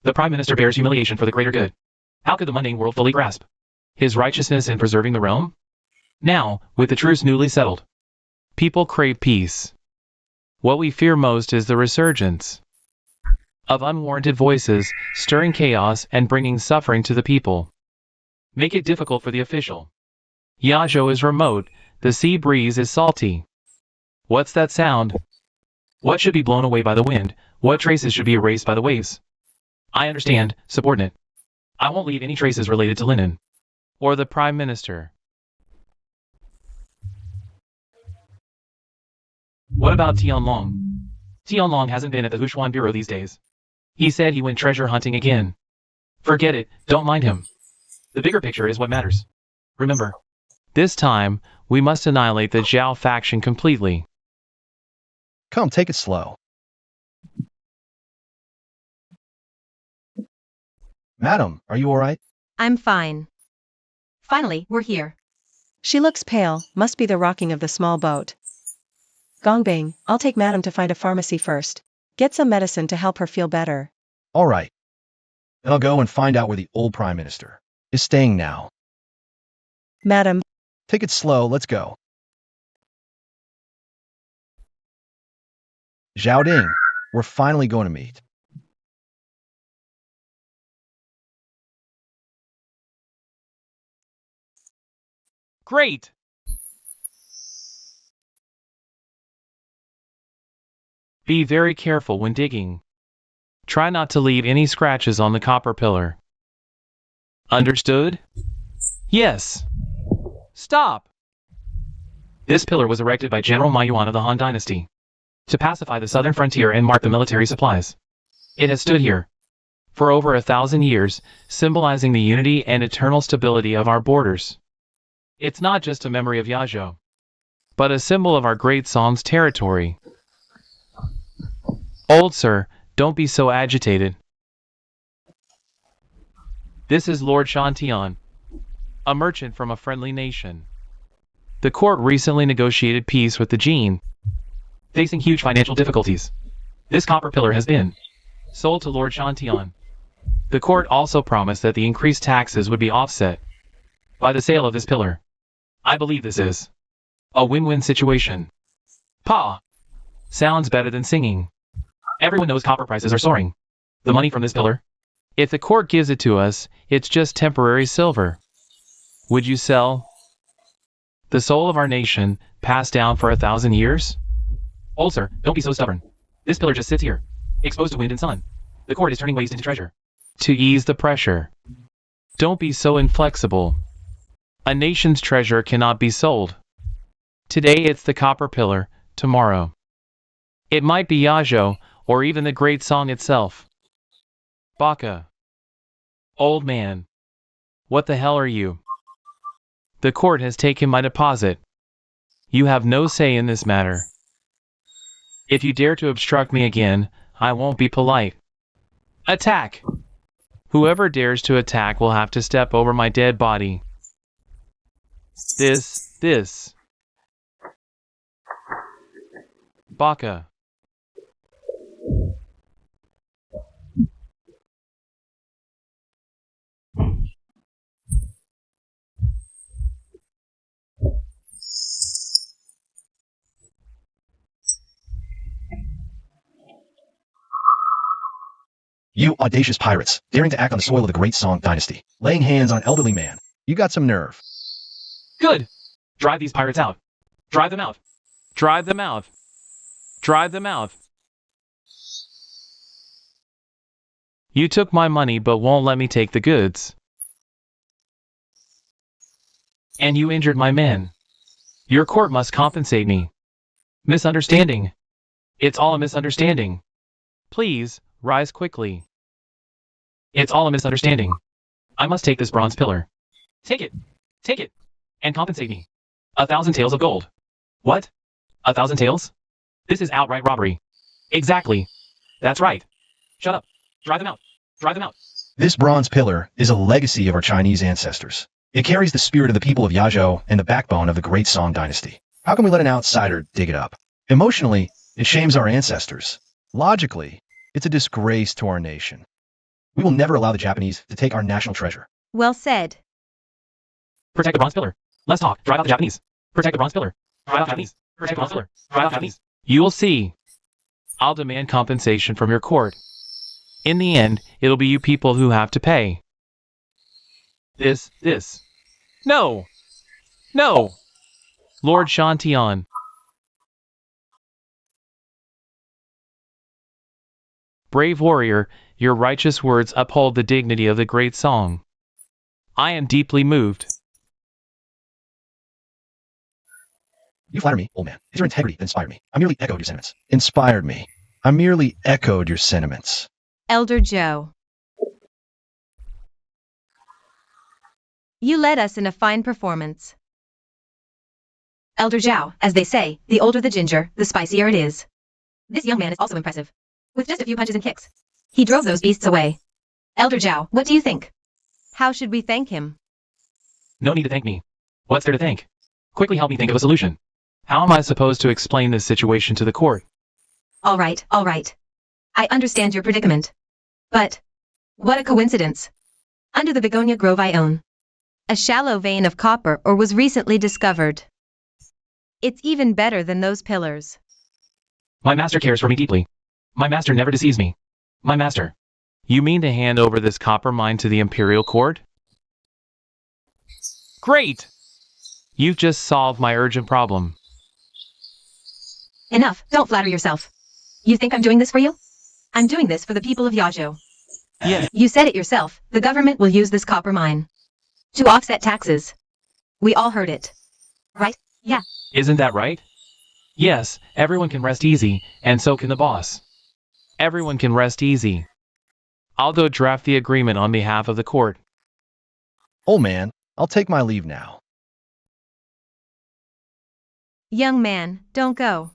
The Prime Minister bears humiliation for the greater good. How could the mundane world fully grasp his righteousness in preserving the realm? Now, with the truce newly settled, people crave peace. What we fear most is the resurgence of unwarranted voices, stirring chaos and bringing suffering to the people. Make it difficult for the official. Yazhou is remote, the sea breeze is salty. What's that sound? What should be blown away by the wind? What traces should be erased by the waves? I understand, subordinate. I won't leave any traces related to linen or the Prime Minister. What about Tianlong? Tianlong hasn't been at the Huchuan Bureau these days. He said he went treasure hunting again. Forget it, don't mind him. The bigger picture is what matters. Remember, this time, we must annihilate the Zhao faction completely. Come, take it slow. Madam, are you all right? I'm fine. Finally, we're here. She looks pale, must be the rocking of the small boat. Gongbing, I'll take Madam to find a pharmacy first. Get some medicine to help her feel better. All right. Then I'll go and find out where the old Prime Minister is staying now. Madam. Take it slow, let's go. Zhao Ding, we're finally going to meet. Great! Be very careful when digging. Try not to leave any scratches on the copper pillar. Understood? Yes. Stop! This pillar was erected by General Ma Yuan of the Han Dynasty to pacify the southern frontier and mark the military supplies. It has stood here for over 1,000 years, symbolizing the unity and eternal stability of our borders. It's not just a memory of Yazhou, but a symbol of our great song's territory. Old sir, don't be so agitated. This is Lord Shantian, a merchant from a friendly nation. The court recently negotiated peace with the Jin, facing huge financial difficulties. This copper pillar has been sold to Lord Shantian. The court also promised that the increased taxes would be offset by the sale of this pillar. I believe this is a win-win situation. Pa! Sounds better than singing. Everyone knows copper prices are soaring. The money from this pillar, if the court gives it to us, it's just temporary silver. Would you sell? The soul of our nation, passed down for 1,000 years? Old sir, don't be so stubborn. This pillar just sits here, exposed to wind and sun. The court is turning waste into treasure. To ease the pressure. Don't be so inflexible. A nation's treasure cannot be sold. Today it's the copper pillar, tomorrow it might be Yazhou, or even the great song itself. Baka. Old man. What the hell are you? The court has taken my deposit. You have no say in this matter. If you dare to obstruct me again, I won't be polite. Attack! Whoever dares to attack will have to step over my dead body. This. Baka. You audacious pirates, daring to act on the soil of the great Song dynasty, laying hands on an elderly man. You got some nerve. Good! Drive these pirates out. Drive them out. Drive them out. Drive them out. You took my money but won't let me take the goods. And you injured my men. Your court must compensate me. Misunderstanding. It's all a misunderstanding. Please, rise quickly. It's all a misunderstanding. I must take this bronze pillar. Take it. Take it. And compensate me. 1,000 taels of gold. What? 1,000 taels? This is outright robbery. Exactly. That's right. Shut up. Drive them out. Drive them out. This bronze pillar is a legacy of our Chinese ancestors. It carries the spirit of the people of Yazhou and the backbone of the great Song dynasty. How can we let an outsider dig it up? Emotionally, it shames our ancestors. Logically, it's a disgrace to our nation. We will never allow the Japanese to take our national treasure. Well said. Protect the bronze pillar. Let's talk. Drive out the Japanese. Protect the bronze pillar. Drive out Japanese. Protect the bronze pillar. Drive out Japanese. You will see. I'll demand compensation from your court. In the end, it'll be you people who have to pay. This. No! No! Lord Shantian. Brave warrior, your righteous words uphold the dignity of the great song. I am deeply moved. You flatter me, old man. It's your integrity that inspired me. I merely echoed your sentiments. Inspired me. I merely echoed your sentiments. Elder Zhou. You led us in a fine performance. Elder Zhou, as they say, the older the ginger, the spicier it is. This young man is also impressive. With just a few punches and kicks, he drove those beasts away. Elder Zhou, what do you think? How should we thank him? No need to thank me. What's there to thank? Quickly help me think of a solution. How am I supposed to explain this situation to the court? All right. I understand your predicament. But what a coincidence. Under the begonia grove I own, a shallow vein of copper ore was recently discovered. It's even better than those pillars. My master cares for me deeply. My master never deceives me. My master. You mean to hand over this copper mine to the imperial court? Great! You've just solved my urgent problem. Enough, don't flatter yourself. You think I'm doing this for you? I'm doing this for the people of Yazhou. Yes, You said it yourself, the government will use this copper mine to offset taxes. We all heard it. Right? Yeah. Isn't that right? Yes, everyone can rest easy, and so can the boss. everyone can rest easy. I'll go draft the agreement on behalf of the court. Old man, I'll take my leave now. Young man, don't go.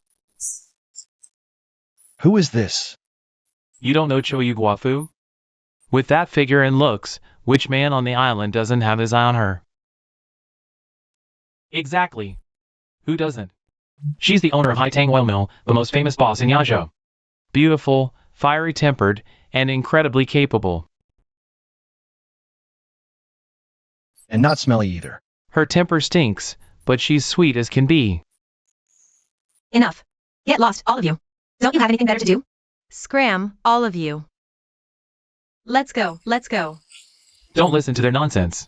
Who is this? You don't know Chou Guafu? With that figure and looks, which man on the island doesn't have his eye on her? Exactly. Who doesn't? She's the owner of Haitang Oil Mill, the most famous boss in Yazhou. Beautiful, fiery-tempered, and incredibly capable. And not smelly either. Her temper stinks, but she's sweet as can be. Enough. Get lost, all of you. Don't you have anything better to do? Scram, all of you. Let's go, let's go. Don't listen to their nonsense.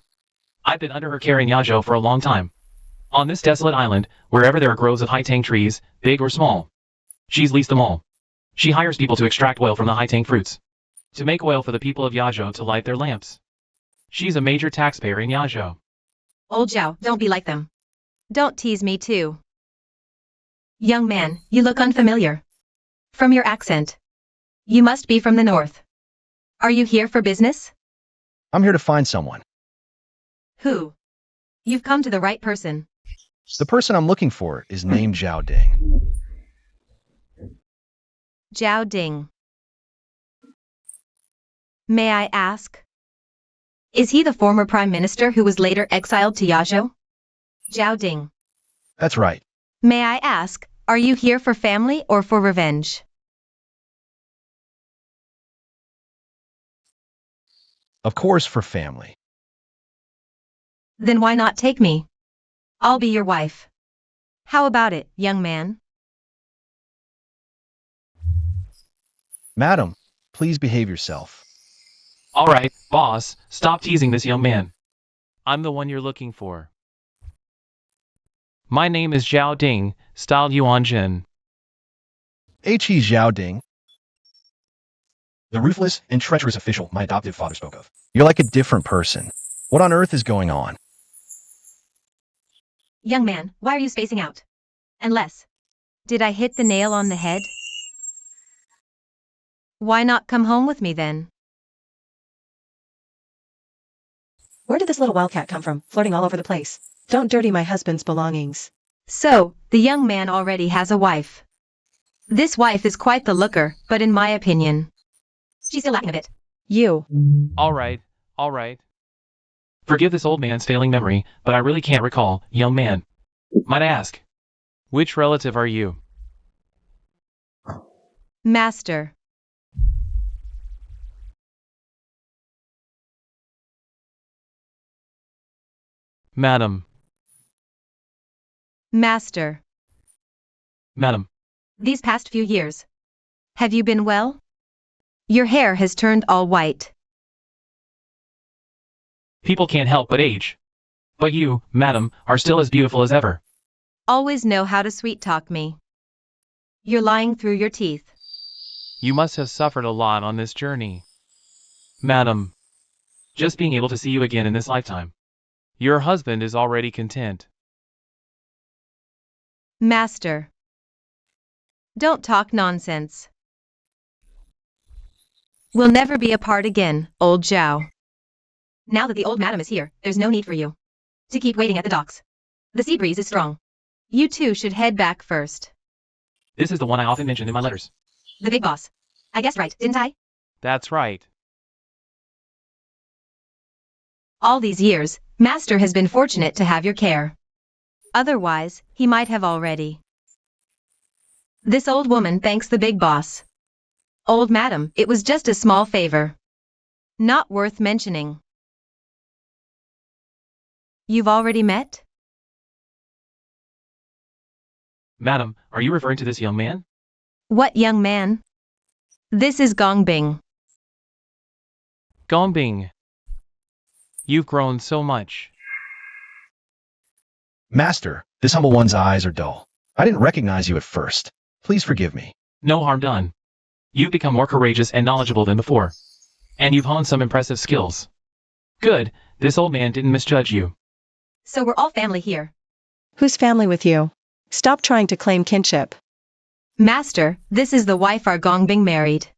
I've been under her care in Yazhou for a long time. On this desolate island, wherever there are groves of Haitang trees, big or small, she's leased them all. She hires people to extract oil from the Haitang fruits, to make oil for the people of Yazhou to light their lamps. She's a major taxpayer in Yazhou. Old Zhao, don't be like them. Don't tease me too. Young man, you look unfamiliar. From your accent. You must be from the north. Are you here for business? I'm here to find someone. Who? You've come to the right person. The person I'm looking for is named Zhao Ding. Zhao Ding. May I ask? Is he the former prime minister who was later exiled to Yazhou? Zhao Ding. That's right. May I ask, are you here for family or for revenge? Of course, for family. Then why not take me? I'll be your wife. How about it, young man? Madam, please behave yourself. All right, boss, stop teasing this young man. I'm the one you're looking for. My name is Zhao Ding, styled Yuan Jin. He Zhao Ding. The ruthless and treacherous official my adoptive father spoke of. You're like a different person. What on earth is going on? Young man, why are you spacing out? Unless. Did I hit the nail on the head? Why not come home with me then? Where did this little wildcat come from, flirting all over the place? Don't dirty my husband's belongings. So, the young man already has a wife. This wife is quite the looker, but in my opinion, she's still lacking a bit. You. All right. Forgive this old man's failing memory, but I really can't recall, young man. Might I ask? Which relative are you? Master. Madam. Master. Madam. These past few years. Have you been well? Your hair has turned all white. People can't help but age. But you, madam, are still as beautiful as ever. Always know how to sweet-talk me. You're lying through your teeth. You must have suffered a lot on this journey. Madam. Just being able to see you again in this lifetime. Your husband is already content. Master. Don't talk nonsense. We'll never be apart again, old Zhao. Now that the old madam is here, there's no need for you to keep waiting at the docks. The sea breeze is strong. You two should head back first. This is the one I often mention in my letters. The big boss. I guessed right, didn't I? That's right. All these years, Master has been fortunate to have your care. Otherwise, he might have already. This old woman thanks the big boss. Old madam, it was just a small favor. Not worth mentioning. You've already met? Madam, are you referring to this young man? What young man? This is Gongbing. Gongbing. You've grown so much. Master, this humble one's eyes are dull. I didn't recognize you at first. Please forgive me. No harm done. You've become more courageous and knowledgeable than before. And you've honed some impressive skills. Good, this old man didn't misjudge you. So we're all family here. Who's family with you? Stop trying to claim kinship. Master, this is the wife our Gongbing married.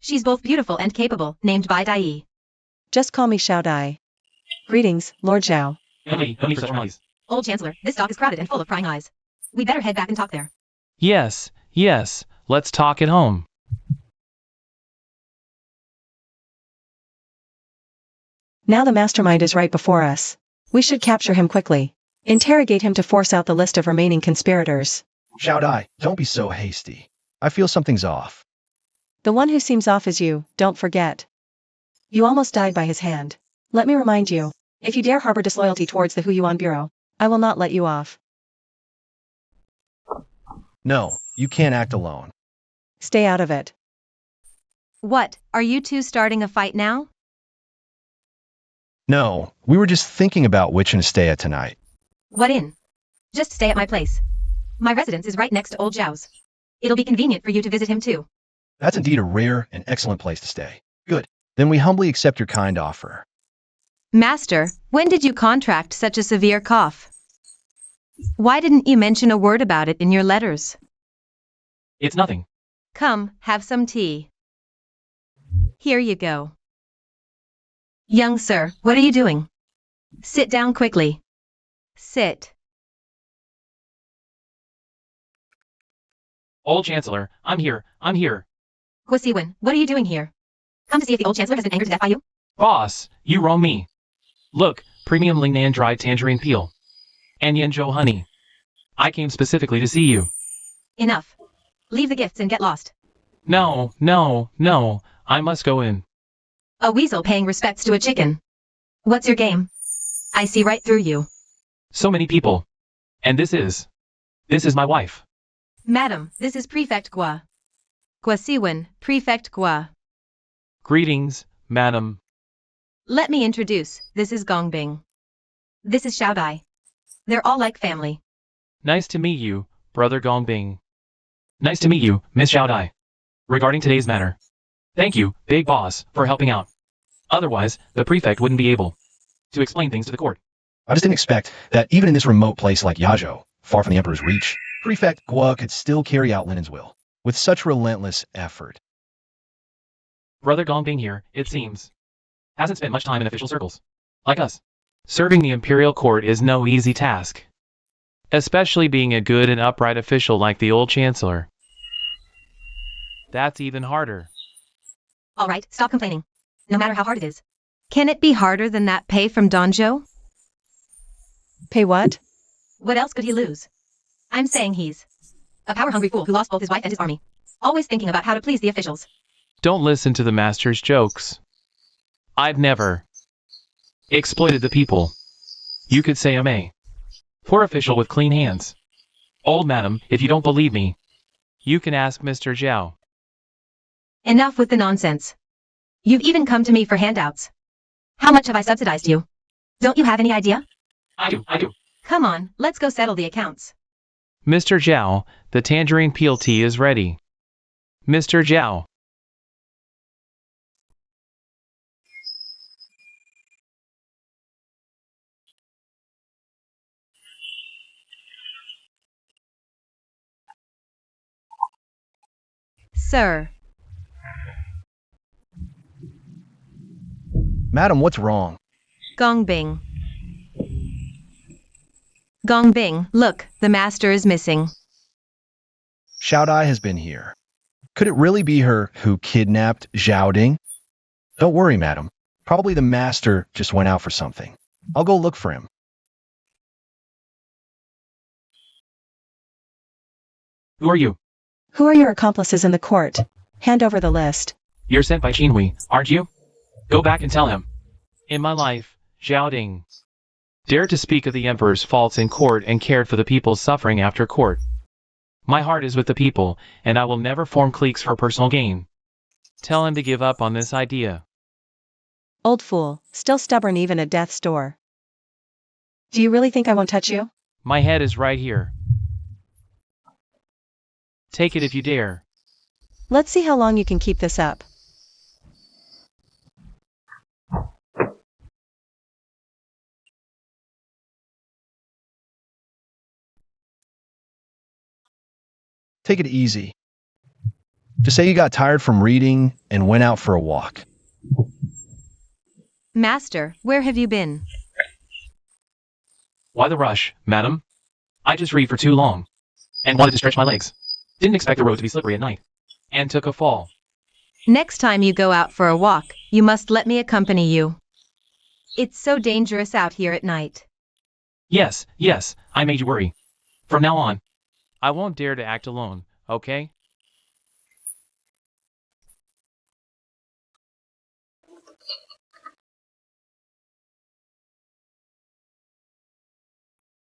She's both beautiful and capable, named Bai Dai. Just call me Zhao Dai. Greetings, Lord Zhao. No need for such formalities. Old Chancellor, this dock is crowded and full of prying eyes. We better head back and talk there. Yes, yes, let's talk at home. Now the mastermind is right before us. We should capture him quickly. Interrogate him to force out the list of remaining conspirators. Zhao Dai, don't be so hasty. I feel something's off. The one who seems off is you, don't forget. You almost died by his hand. Let me remind you, if you dare harbor disloyalty towards the Huyuan Bureau, I will not let you off. No, you can't act alone. Stay out of it. What, are you two starting a fight now? No, we were just thinking about which inn to stay at tonight. What inn? Just stay at my place. My residence is right next to old Zhao's. It'll be convenient for you to visit him too. That's indeed a rare and excellent place to stay. Good. Then we humbly accept your kind offer. Master, when did you contract such a severe cough? Why didn't you mention a word about it in your letters? It's nothing. Come, have some tea. Here you go. Young sir, what are you doing? Sit down quickly. Sit. Old Chancellor, I'm here. Guo Siwen, what are you doing here? Come to see if the old Chancellor has been angered to death by you? Boss, you wrong me. Look, premium Lingnan dried tangerine peel. And Yanzhou honey. I came specifically to see you. Enough. Leave the gifts and get lost. No, I must go in. A weasel paying respects to a chicken. What's your game? I see right through you. So many people. And this is my wife. Madam, this is Prefect Guo. Guo Siwen, Prefect Guo. Greetings, madam. Let me introduce, this is Gongbing. This is Zhao Dai. They're all like family. Nice to meet you, Brother Gongbing. Nice to meet you, Miss Zhao Dai. Regarding today's matter. Thank you, Big Boss, for helping out. Otherwise, the prefect wouldn't be able to explain things to the court. I just didn't expect that even in this remote place like Yazhou, far from the Emperor's reach, Prefect Guo could still carry out Linen's will, with such relentless effort. Brother Gongbing here, it seems, hasn't spent much time in official circles. Like us. Serving the imperial court is no easy task. Especially being a good and upright official like the old chancellor. That's even harder. All right, stop complaining. No matter how hard it is. Can it be harder than that pay from Donzhou? Pay what? What else could he lose? I'm saying he's a power-hungry fool who lost both his wife and his army. Always thinking about how to please the officials. Don't listen to the master's jokes. I've never exploited the people. You could say I'm a poor official with clean hands. Old madam, if you don't believe me, you can ask Mr. Zhao. Enough with the nonsense. You've even come to me for handouts. How much have I subsidized you? Don't you have any idea? I do. Come on, let's go settle the accounts. Mr. Zhao, the tangerine peel tea is ready. Mr. Zhao. Sir. Madam, what's wrong? Gongbing. Gongbing, look, the master is missing. Zhao Dai has been here. Could it really be her who kidnapped Zhao Ding? Don't worry, madam. Probably the master just went out for something. I'll go look for him. Who are you? Who are your accomplices in the court? Hand over the list. You're sent by Qinhui, aren't you? Go back and tell him. In my life, Zhao Ding dared to speak of the emperor's faults in court and cared for the people suffering after court. My heart is with the people, and I will never form cliques for personal gain. Tell him to give up on this idea. Old fool, still stubborn even at death's door. Do you really think I won't touch you? My head is right here. Take it if you dare. Let's see how long you can keep this up. Take it easy. Just say you got tired from reading and went out for a walk. Master, where have you been? Why the rush, madam? I just read for too long. And wanted to stretch my legs. Didn't expect the road to be slippery at night. And took a fall. Next time you go out for a walk, you must let me accompany you. It's so dangerous out here at night. Yes, I made you worry. From now on. I won't dare to act alone, okay?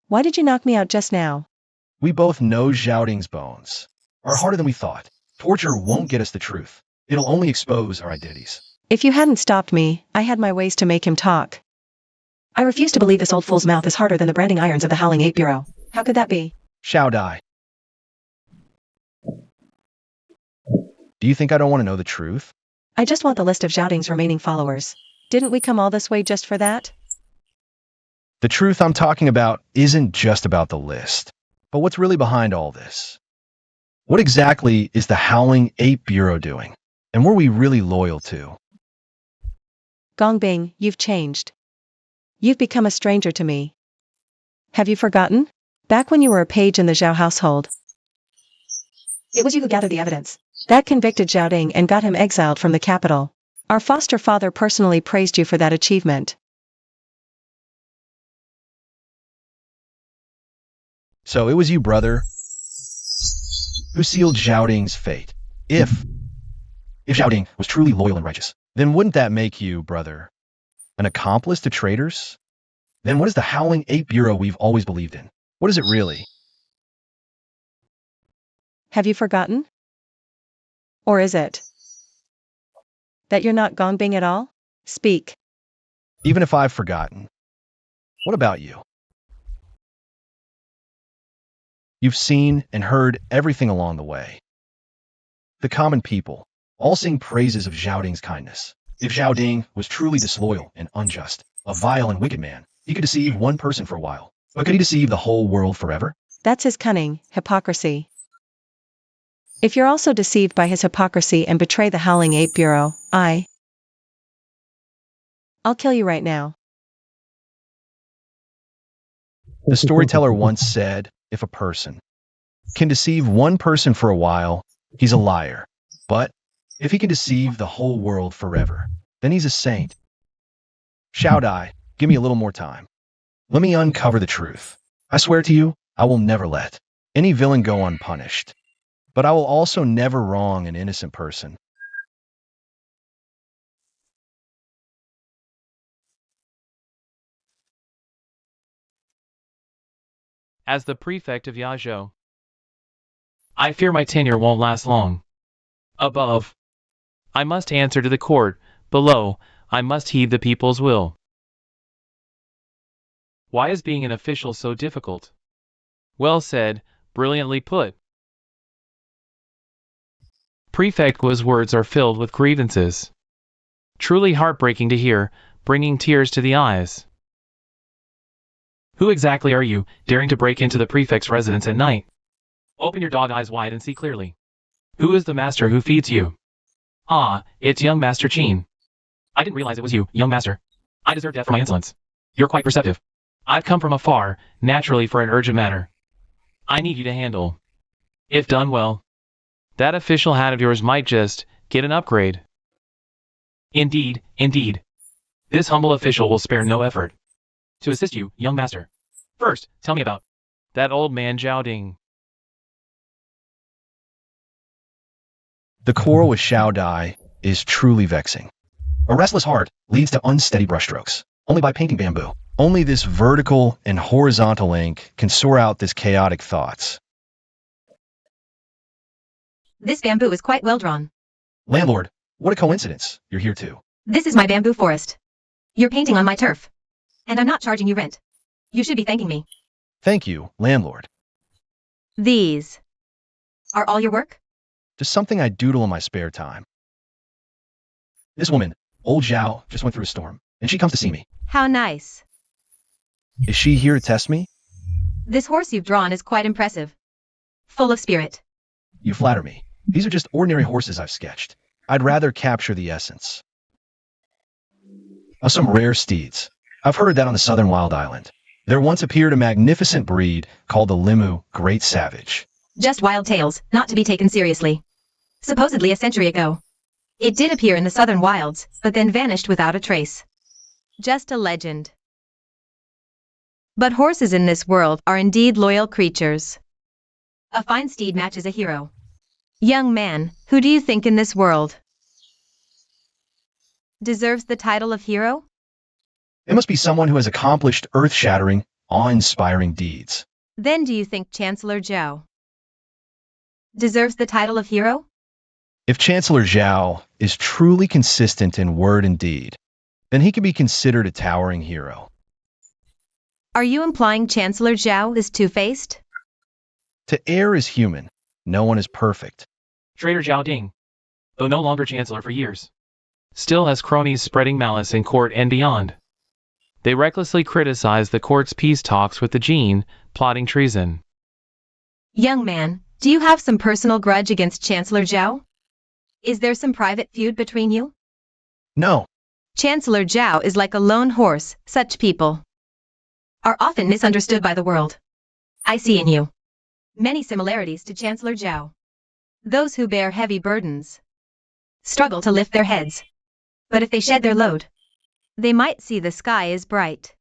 Why did you knock me out just now? We both know Zhao Ding's bones are harder than we thought. Torture won't get us the truth. It'll only expose our identities. If you hadn't stopped me, I had my ways to make him talk. I refuse to believe this old fool's mouth is harder than the branding irons of the Howling Ape Bureau. How could that be? Shao Dai. Do you think I don't want to know the truth? I just want the list of Zhao Ding's remaining followers. Didn't we come all this way just for that? The truth I'm talking about isn't just about the list, but what's really behind all this. What exactly is the Howling Ape Bureau doing? And were we really loyal to? Gongbing, you've changed. You've become a stranger to me. Have you forgotten? Back when you were a page in the Zhao household. It was you who gathered the evidence. That convicted Zhao Ding and got him exiled from the capital. Our foster father personally praised you for that achievement. So it was you, brother, who sealed Zhao Ding's fate. If Zhao Ding was truly loyal and righteous, then wouldn't that make you, brother, an accomplice to traitors? Then what is the Howling Ape Bureau we've always believed in? What is it really? Have you forgotten? Or is it that you're not Gongbing at all? Speak. Even if I've forgotten, what about you? You've seen and heard everything along the way. The common people all sing praises of Zhao Ding's kindness. If Zhao Ding was truly disloyal and unjust, a vile and wicked man, he could deceive one person for a while. But could he deceive the whole world forever? That's his cunning, hypocrisy. If you're also deceived by his hypocrisy and betray the Howling Ape Bureau, I'll kill you right now. The storyteller once said, if a person can deceive one person for a while, he's a liar. But if he can deceive the whole world forever, then he's a saint. Shao Dai, give me a little more time. Let me uncover the truth. I swear to you, I will never let any villain go unpunished. But I will also never wrong an innocent person. As the prefect of Yazhou, I fear my tenure won't last long. Above, I must answer to the court. Below, I must heed the people's will. Why is being an official so difficult? Well said, brilliantly put. Prefect was words are filled with grievances. Truly heartbreaking to hear, bringing tears to the eyes. who exactly are you, daring to break into the prefect's residence at night? Open your dog eyes wide and see clearly. Who is the master who feeds you? Ah, it's young Master Qin. I didn't realize it was you, young master. I deserve death for my insolence. You're quite perceptive. I've come from afar, naturally for an urgent matter. I need you to handle. If done well, That official hat of yours might just get an upgrade. indeed. This humble official will spare no effort to assist you, young master. First, tell me about That old man Zhao Ding. The quarrel with Shao Dai is truly vexing. A restless heart leads to unsteady brushstrokes. Only by painting bamboo. Only this vertical and horizontal ink can sort out this chaotic thoughts. This bamboo is quite well drawn. Landlord, what a coincidence. You're here too. This is my bamboo forest. You're painting on my turf. And I'm not charging you rent. You should be thanking me. Thank you, landlord. These are all your work? Just something I doodle in my spare time. This woman, old Zhao, just went through a storm, and she comes to see me. How nice. Is she here to test me? This horse you've drawn is quite impressive. Full of spirit. You flatter me. These are just ordinary horses I've sketched. I'd rather capture the essence of some rare steeds. I've heard that on the southern wild island. There once appeared a magnificent breed called the Limu Great Savage. Just wild tales, not to be taken seriously. Supposedly a century ago. It did appear in the southern wilds, but then vanished without a trace. Just a legend. But horses in this world are indeed loyal creatures. A fine steed matches a hero. Young man, who do you think in this world deserves the title of hero? It must be someone who has accomplished earth-shattering, awe-inspiring deeds. Then do you think Chancellor Zhao deserves the title of hero? If Chancellor Zhao is truly consistent in word and deed, then he can be considered a towering hero. Are you implying Chancellor Zhao is two-faced? To err is human. No one is perfect. Traitor Zhao Ding, though no longer chancellor for years, still has cronies spreading malice in court and beyond. They recklessly criticize the court's peace talks with the Jin, plotting treason. Young man, do you have some personal grudge against Chancellor Zhao? Is there some private feud between you? No. Chancellor Zhao is like a lone horse. Such people are often misunderstood by the world. I see in you many similarities to Chancellor Zhao. Those who bear heavy burdens struggle to lift their heads. But if they shed their load, they might see the sky is bright.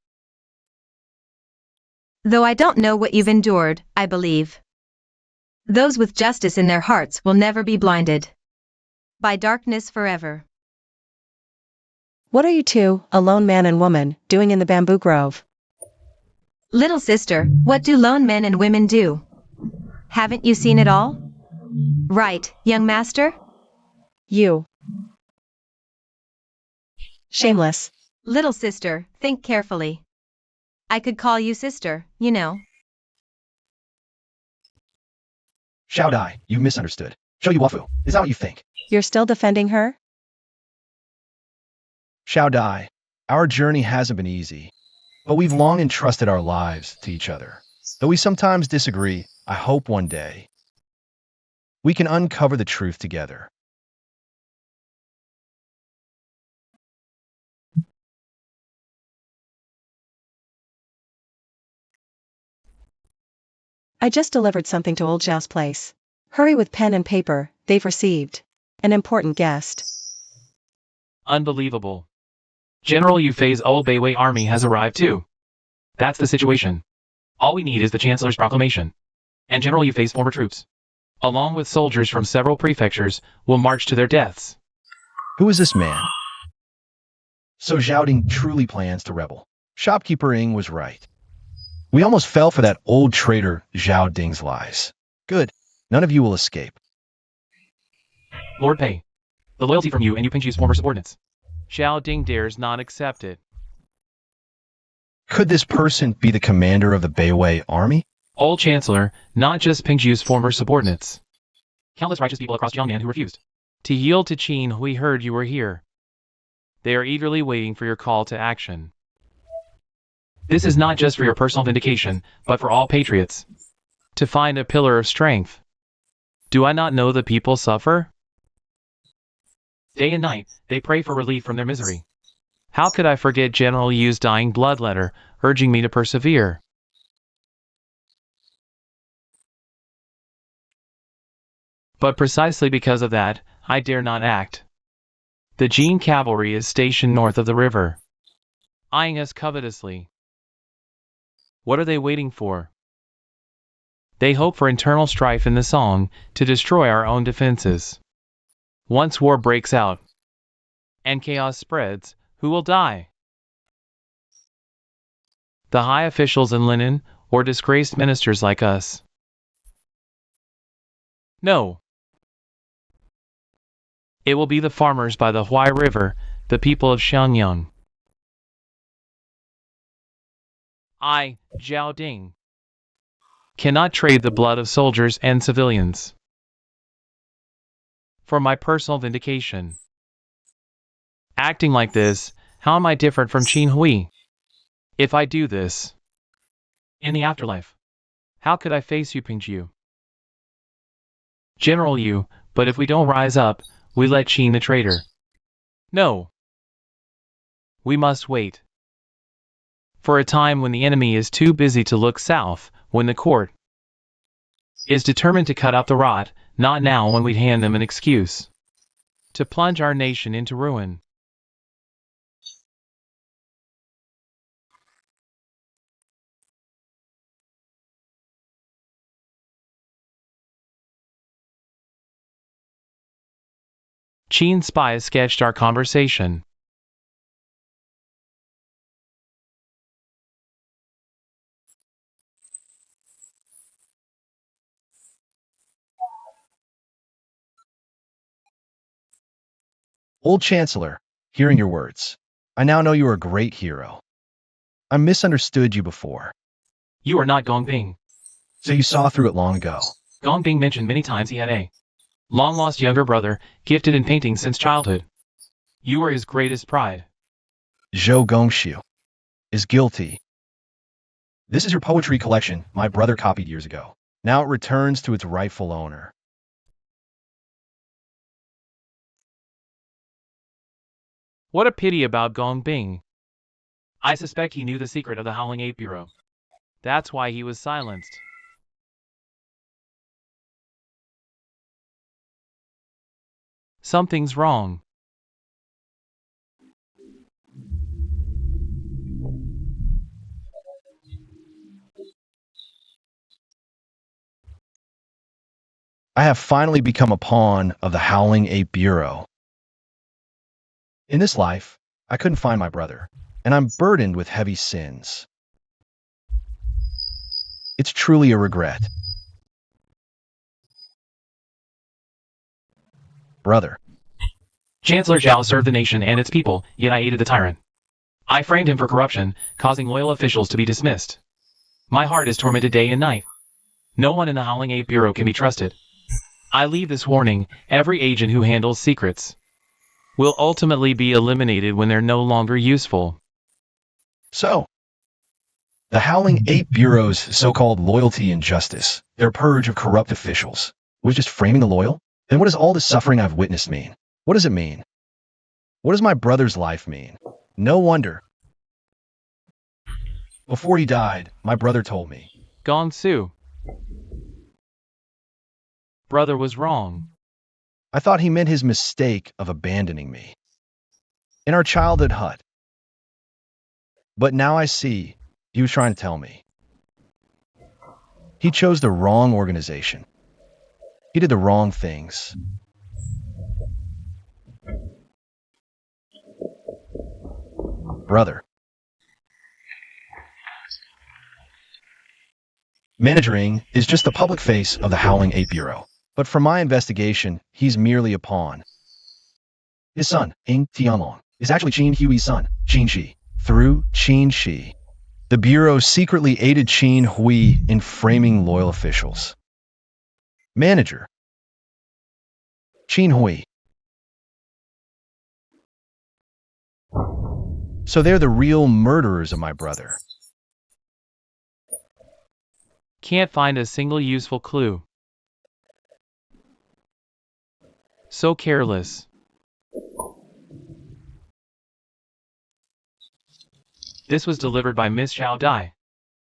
Though I don't know what you've endured, I believe those with justice in their hearts will never be blinded by darkness forever. What are you two, a lone man and woman, doing in the bamboo grove? Little sister, what do lone men and women do? Haven't you seen it all? Right, young master? You. Shameless. Little sister, think carefully. I could call you sister, you know. Zhao Dai, you've misunderstood. Zhou Yuwafu, is that what you think? You're still defending her? Zhao Dai, our journey hasn't been easy, but we've long entrusted our lives to each other. Though we sometimes disagree, I hope one day we can uncover the truth together. I just delivered something to old Zhao's place. Hurry with pen and paper, they've received an important guest. Unbelievable. General Yufei's old Beiwei army has arrived too. That's the situation. All we need is the Chancellor's proclamation. And General Yufei's former troops, along with soldiers from several prefectures, will march to their deaths. Who is this man? So Zhao Ding truly plans to rebel. Shopkeeper Ing was right. We almost fell for that old traitor Zhao Ding's lies. Good. None of you will escape. Lord Pei, the loyalty from you and Yu Pingju's former subordinates. Zhao Ding dares not accept it. Could this person be the commander of the Beiwei army? Old Chancellor, not just Pingju's former subordinates. Countless righteous people across Jiangnan who refused To yield to Qin, we heard you were here. They are eagerly waiting for your call to action. This is not just for your personal vindication, but for all patriots. To find a pillar of strength. Do I not know the people suffer? Day and night, they pray for relief from their misery. How could I forget General Yu's dying blood letter, urging me to persevere? But precisely because of that, I dare not act. The Jin cavalry is stationed north of the river, eyeing us covetously. What are they waiting for? They hope for internal strife in the Song to destroy our own defenses. Once war breaks out and chaos spreads, who will die? The high officials in linen or disgraced ministers like us? No. It will be the farmers by the Huai River, the people of Xiangyang. I, Zhao Ding, cannot trade the blood of soldiers and civilians for my personal vindication. Acting like this, how am I different from Qin Hui? If I do this In the afterlife. how could I face Yu Pingjiu? General Yu, but if we don't rise up, we let Qin the traitor. No. We must wait. For a time when the enemy is too busy to look south, when the court is determined to cut out the rot, not now when we hand them an excuse to plunge our nation into ruin. Qin spies sketched our conversation. Old Chancellor, hearing your words, I now know you are a great hero. I misunderstood you before. You are not Gong Bing. So you saw through it long ago. Gong Bing mentioned many times he had a long-lost younger brother, gifted in painting since childhood. You were his greatest pride. Zhou Gongxiu is guilty. This is your poetry collection my brother copied years ago. Now it returns to its rightful owner. What a pity about Gong Bing. I suspect he knew the secret of the Howling Ape Bureau. That's why he was silenced. Something's wrong. I have finally become a pawn of the Howling Ape Bureau. In this life, I couldn't find my brother, and I'm burdened with heavy sins. It's truly a regret. Brother, Chancellor Zhao served the nation and its people, yet I aided the tyrant. I framed him for corruption, causing loyal officials to be dismissed. My heart is tormented day and night. No one in the Howling Ape Bureau can be trusted. I leave this warning: every agent who handles secrets Will ultimately be eliminated when they're no longer useful. so, the Howling Ape Bureau's so-called loyalty and justice, their purge of corrupt officials, was just framing the loyal? Then what does all the suffering I've witnessed mean? What does it mean? What does my brother's life mean? No wonder. Before he died, my brother told me, Gong Su. Brother was wrong. I thought he meant his mistake of abandoning me in our childhood hut. But now I see he was trying to tell me. He chose the wrong organization. He did the wrong things. Brother. Managing is just the public face of the Howling Ape Bureau. But from my investigation, he's merely a pawn. His son, Ing Tianlong, is actually Qin Hui's son, Qin Shi. Through Qin Shi, the Bureau secretly aided Qin Hui in framing loyal officials. Manager, Qin Hui. So they're the real murderers of my brother. Can't find a single useful clue. So careless. This was delivered by Miss Xiao Dai.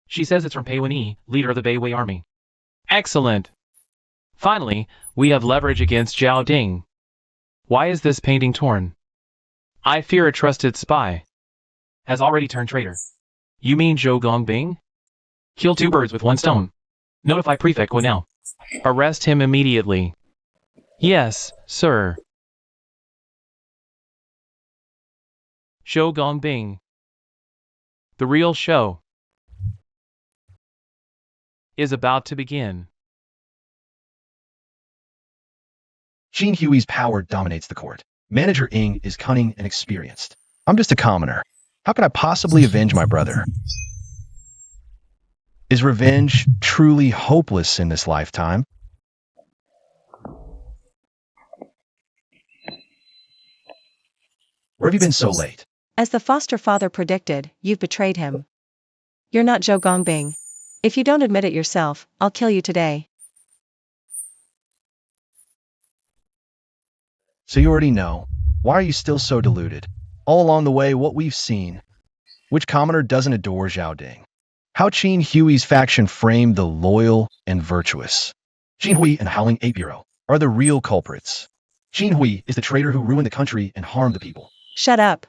She says it's from Pei Wen-yi, leader of the Beiwei army. Excellent. Finally, we have leverage against Zhao Ding. Why is this painting torn? I fear a trusted spy Has already turned traitor. You mean Zhou Gongbing? Kill two birds with one stone. Notify Prefect Wen now. Arrest him immediately. Yes, sir. Zhou Gongbing. The real show is about to begin. Jean Huey's power dominates the court. Manager Ing is cunning and experienced. I'm just a commoner. How can I possibly avenge my brother? Is revenge truly hopeless in this lifetime? Where have you been so late? As the foster father predicted, you've betrayed him. You're not Zhou Gongbing. If you don't admit it yourself, I'll kill you today. So you already know. Why are you still so deluded? All along the way, what we've seen. Which commoner doesn't adore Zhao Ding? How Qin Hui's faction framed the loyal and virtuous. Qin Hui and Howling Ape Bureau are the real culprits. Qin Hui is the traitor who ruined the country and harmed the people. Shut up.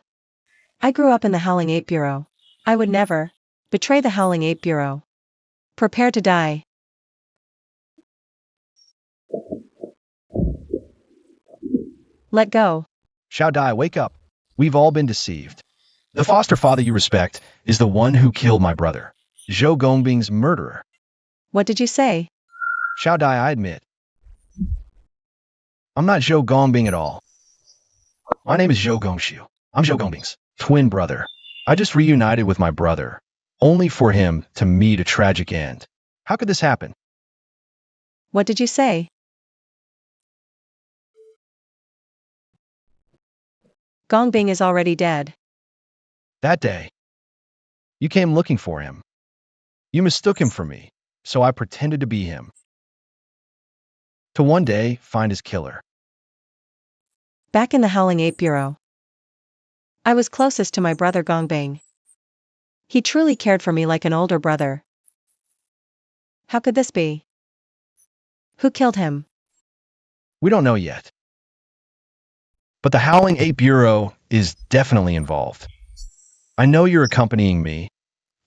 I grew up in the Howling Ape Bureau. I would never betray the Howling Ape Bureau. Prepare to die. Let go. Xiao Dai, wake up. We've all been deceived. The foster father you respect is the one who killed my brother, Zhou Gongbing's murderer. What did you say? Xiao Dai, I admit. I'm not Zhou Gongbing at all. My name is Zhou Gongxiu. I'm Zhou Gongbing's twin brother. I just reunited with my brother, only for him to meet a tragic end. How could this happen? What did you say? Gongbing is already dead. That day, you came looking for him. You mistook him for me, so I pretended to be him. To one day find his killer. Back in the Howling Ape Bureau, I was closest to my brother Gongbing. He truly cared for me like an older brother. How could this be? Who killed him? We don't know yet. But the Howling Ape Bureau is definitely involved. I know you're accompanying me,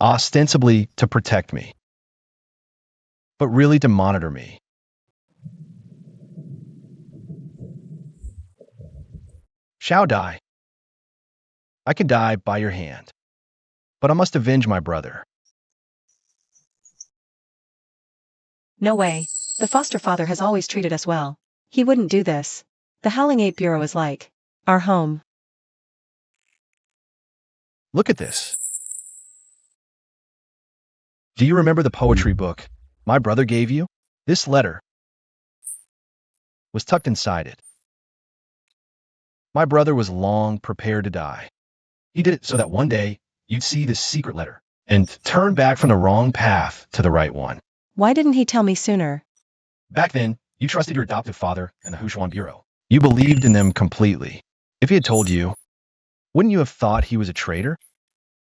ostensibly to protect me, but really to monitor me. Xiao Dai, I can die by your hand, but I must avenge my brother. No way. The foster father has always treated us well. He wouldn't do this. The Howling Ape Bureau is like our home. Look at this. Do you remember the poetry book my brother gave you? This letter was tucked inside it. My brother was long prepared to die. He did it so that one day you'd see this secret letter and turn back from the wrong path to the right one. Why didn't he tell me sooner? Back then, you trusted your adoptive father and the Hushuan Bureau. You believed in them completely. If he had told you, wouldn't you have thought he was a traitor?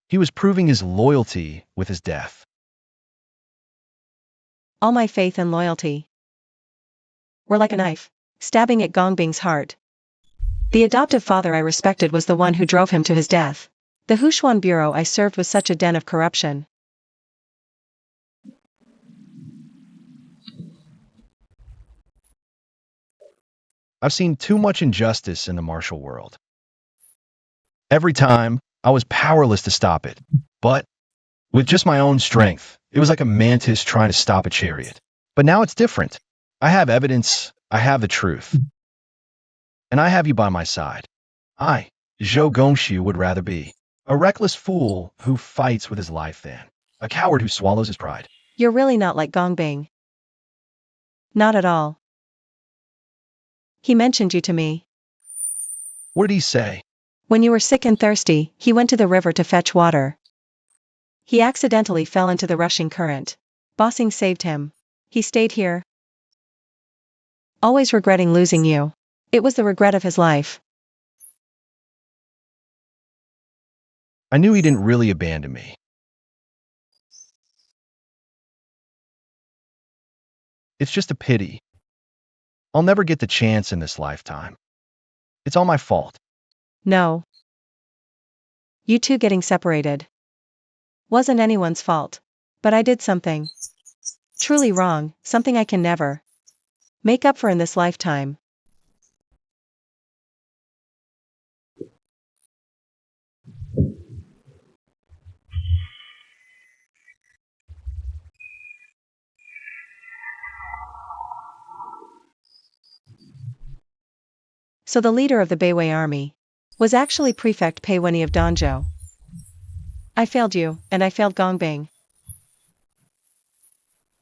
He was proving his loyalty with his death. All my faith and loyalty were like a knife, stabbing at Gongbing's heart. The adoptive father I respected was the one who drove him to his death. The Hushuan Bureau I served was such a den of corruption. I've seen too much injustice in the martial world. Every time, I was powerless to stop it. But with just my own strength, it was like a mantis trying to stop a chariot. But now it's different. I have evidence, I have the truth. And I have you by my side. I, Zhou Gongxiu, would rather be a reckless fool who fights with his life than a coward who swallows his pride. You're really not like Gongbing. Not at all. He mentioned you to me. What did he say? When you were sick and thirsty, he went to the river to fetch water. He accidentally fell into the rushing current. Bossing saved him. He stayed here, always regretting losing you. It was the regret of his life. I knew he didn't really abandon me. It's just a pity. I'll never get the chance in this lifetime. It's all my fault. No. You two getting separated wasn't anyone's fault. But I did something truly wrong, something I can never make up for in this lifetime. So the leader of the Beiwei army was actually Prefect Pei Wenyi of Danzhou. I failed you, and I failed Gongbing.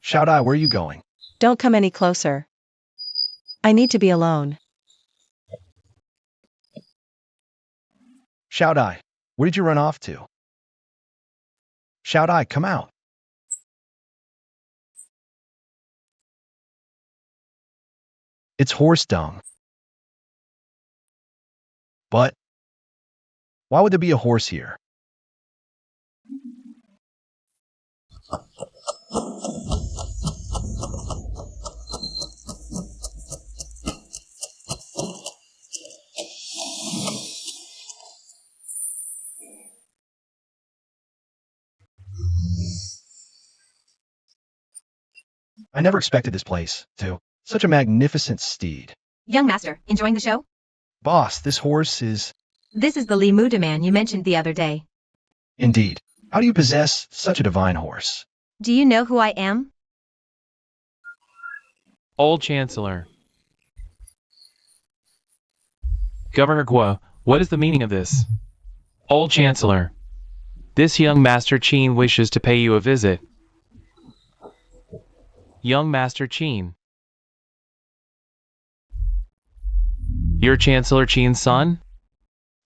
Zhao Dai, where are you going? Don't come any closer. I need to be alone. Zhao Dai, where did you run off to? Zhao Dai, come out. It's horse dung. But why would there be a horse here? I never expected this place, too. Such a magnificent steed. Young master, enjoying the show? Boss, this horse is... This is the Li Muda man you mentioned the other day. Indeed. How do you possess such a divine horse? Do you know who I am? Old Chancellor. Governor Guo, what is the meaning of this? Old Chancellor. This young Master Qin wishes to pay you a visit. Young Master Qin. You're Chancellor Qin's son?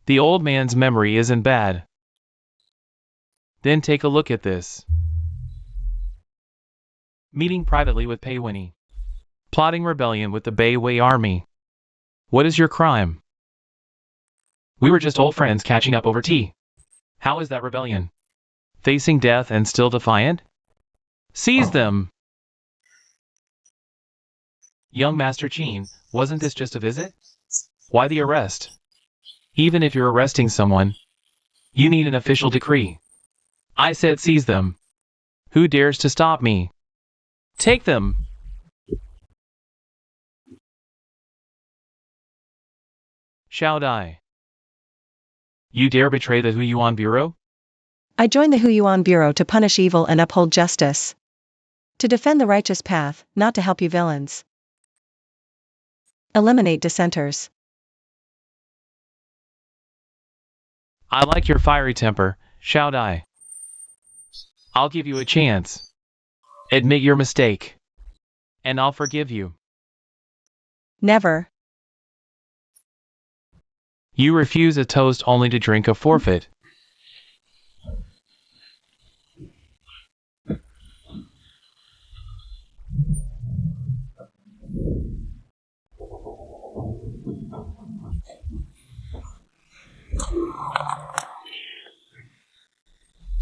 The old man's memory isn't bad. Then take a look at this. Meeting privately with Pei Wenyi. Plotting rebellion with the Beiwei army. What is your crime? We were just old friends catching up over tea. How is that rebellion? Facing death and still defiant? Seize them! Young Master Qin, wasn't this just a visit? Why the arrest? Even if you're arresting someone, you need an official decree. I said seize them. Who dares to stop me? Take them! Zhao Dai. You dare betray the Huyuan Bureau? I joined the Huyuan Bureau to punish evil and uphold justice. To defend the righteous path, not to help you villains. Eliminate dissenters. I like your fiery temper, Zhao Dai. I'll give you a chance. Admit your mistake. And I'll forgive you. Never. You refuse a toast only to drink a forfeit.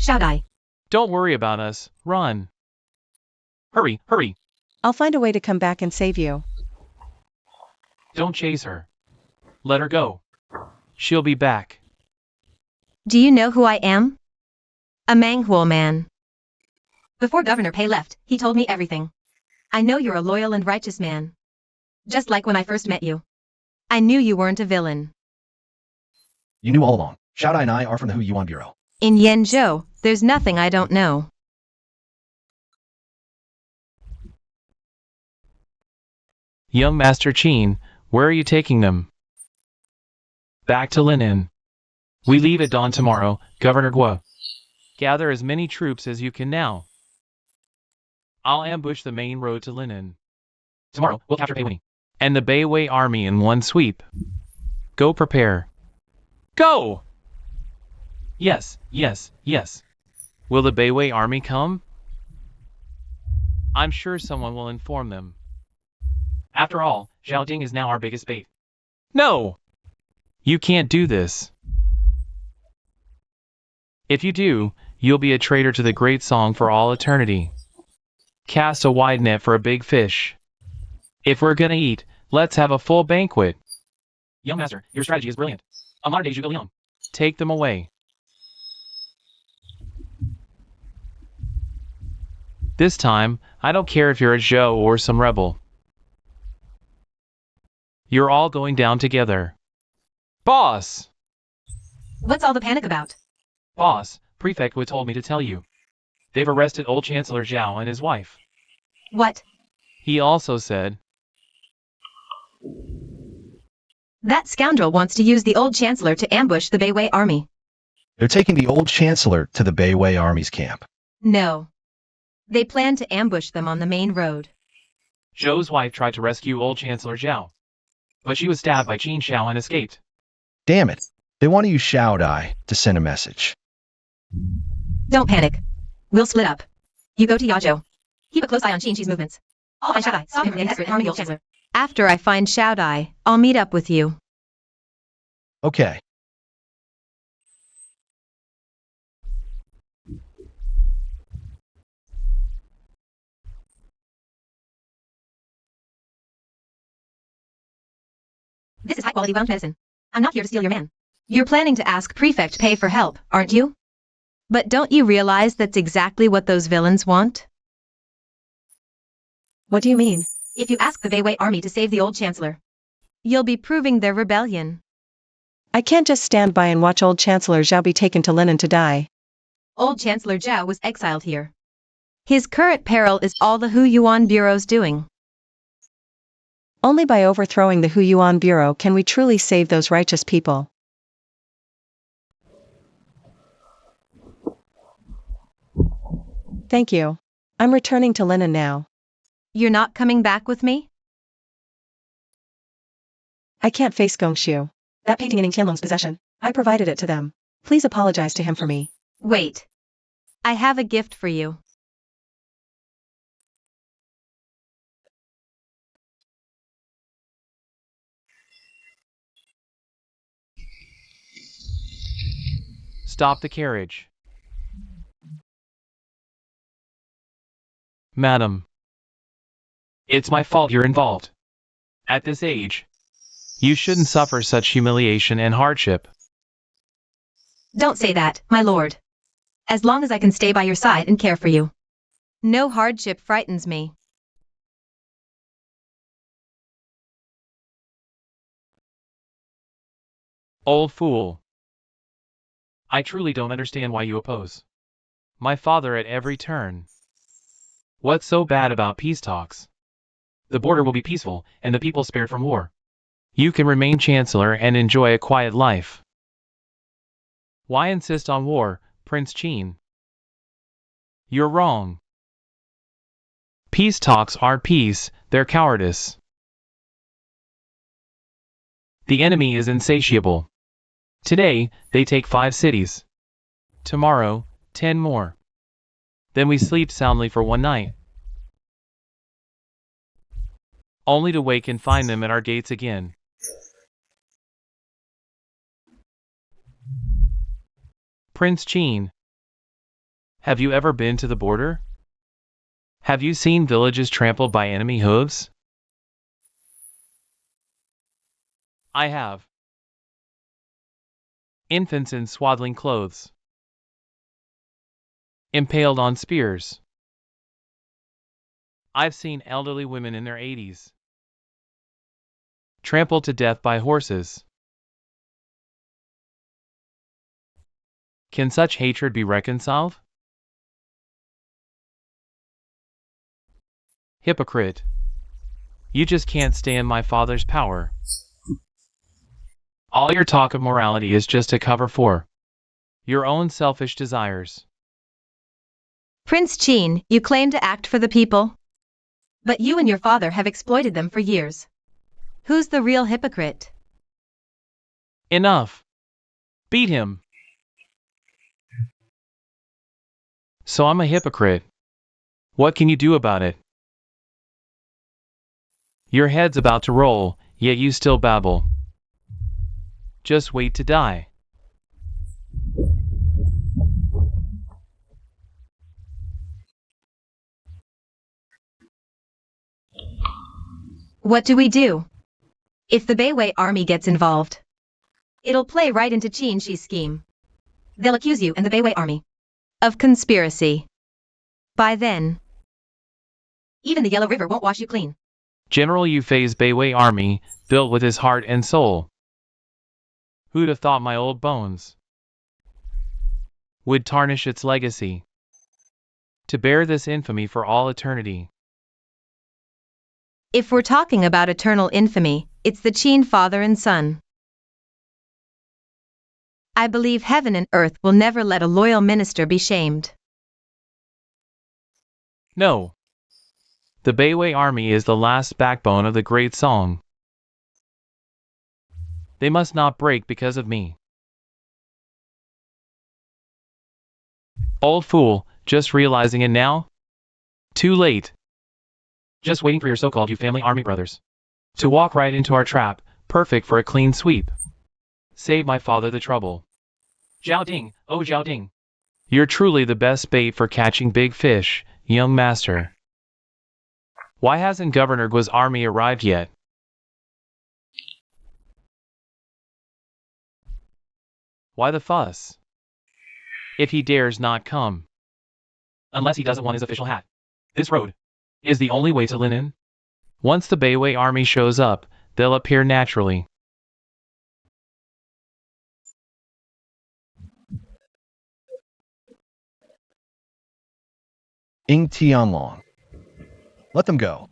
Zhao Dai. Don't worry about us. Run. Hurry, hurry. I'll find a way to come back and save you. Don't chase her. Let her go. She'll be back. Do you know who I am? A Manghuo man. Before Governor Pei left, he told me everything. I know you're a loyal and righteous man. Just like when I first met you. I knew you weren't a villain. You knew all along. Zhao Dai and I are from the Huyuan Bureau. In Yanzhou, there's nothing I don't know. Young Master Qin, where are you taking them? Back to Linen. We leave at dawn tomorrow, Governor Guo. Gather as many troops as you can now. I'll ambush the main road to Linen. Tomorrow, we'll capture Pei Wenyi and the Beiwei army in one sweep. Go prepare. Go! Yes, yes, yes. Will the Beiwei army come? I'm sure someone will inform them. After all, Zhao Ding is now our biggest bait. No! You can't do this. If you do, you'll be a traitor to the great song for all eternity. Cast a wide net for a big fish. If we're gonna eat, let's have a full banquet. Young Master, your strategy is brilliant. A modern-day Zhuge Liang. Take them away. This time, I don't care if you're a Zhou or some rebel. You're all going down together. Boss! What's all the panic about? Boss, Prefect Wu told me to tell you. They've arrested old Chancellor Zhao and his wife. What? He also said, That scoundrel wants to use the old chancellor to ambush the Beiwei army. They're taking the old chancellor to the Beiwei army's camp. No. They plan to ambush them on the main road. Zhou's wife tried to rescue old Chancellor Zhao, but she was stabbed by Changshan and escaped. Damn it. They want to use Zhao Ding to send a message. Don't panic. We'll split up. You go to Yazhou. Keep a close eye on Changshan's movements. I'll find Zhao Ding, stop him from desperate harming the old chancellor. After I find Zhao Ding, I'll meet up with you. Okay. This is high-quality wound medicine. I'm not here to steal your man. You're planning to ask Prefect Pei for help, aren't you? But don't you realize that's exactly what those villains want? What do you mean? If you ask the Beiwei army to save the old chancellor, you'll be proving their rebellion. I can't just stand by and watch old Chancellor Zhao be taken to Linen to die. Old Chancellor Zhao was exiled here. His current peril is all the Hu Yuan Bureau's doing. Only by overthrowing the Hu Yuan Bureau can we truly save those righteous people. Thank you. I'm returning to Linen now. You're not coming back with me? I can't face Gongshu. That painting in Qianlong's possession. I provided it to them. Please apologize to him for me. Wait. I have a gift for you. Stop the carriage. Madam. It's my fault you're involved. At this age, you shouldn't suffer such humiliation and hardship. Don't say that, my lord. As long as I can stay by your side and care for you. No hardship frightens me. Old fool. I truly don't understand why you oppose my father at every turn. What's so bad about peace talks? The border will be peaceful, and the people spared from war. You can remain chancellor and enjoy a quiet life. Why insist on war, Prince Qin? You're wrong. Peace talks aren't peace, they're cowardice. The enemy is insatiable. Today, they take 5 cities. Tomorrow, 10 more. Then we sleep soundly for one night, only to wake and find them at our gates again. Prince Qin, have you ever been to the border? Have you seen villages trampled by enemy hooves? I have. Infants in swaddling clothes, impaled on spears. I've seen elderly women in their 80s, trampled to death by horses. Can such hatred be reconciled? Hypocrite. You just can't stand my father's power. All your talk of morality is just a cover for your own selfish desires. Prince Qin, you claim to act for the people. But you and your father have exploited them for years. Who's the real hypocrite? Enough. Beat him. So I'm a hypocrite. What can you do about it? Your head's about to roll, yet you still babble. Just wait to die. What do we do? If the Beiwei army gets involved, it'll play right into Qian's scheme. They'll accuse you and the Beiwei army of conspiracy. By then, even the Yellow River won't wash you clean. General Yufei's Beiwei army, built with his heart and soul. Who'd have thought my old bones would tarnish its legacy, to bear this infamy for all eternity? If we're talking about eternal infamy, It's the Qin father and son. I believe heaven and earth will never let a loyal minister be shamed. No. The Beiwei army is the last backbone of the great song. They must not break because of me. Old fool, just realizing it now? Too late. Just waiting for your so-called you family army brothers to walk right into our trap, perfect for a clean sweep. Save my father the trouble. Zhao Ding, oh Zhao Ding. You're truly the best bait for catching big fish, young master. Why hasn't Governor Guo's army arrived yet? Why the fuss? If he dares not come. Unless he doesn't want his official hat. This road is the only way to Linen. Once the Beiwei army shows up, they'll appear naturally. Ing Tianlong. Let them go.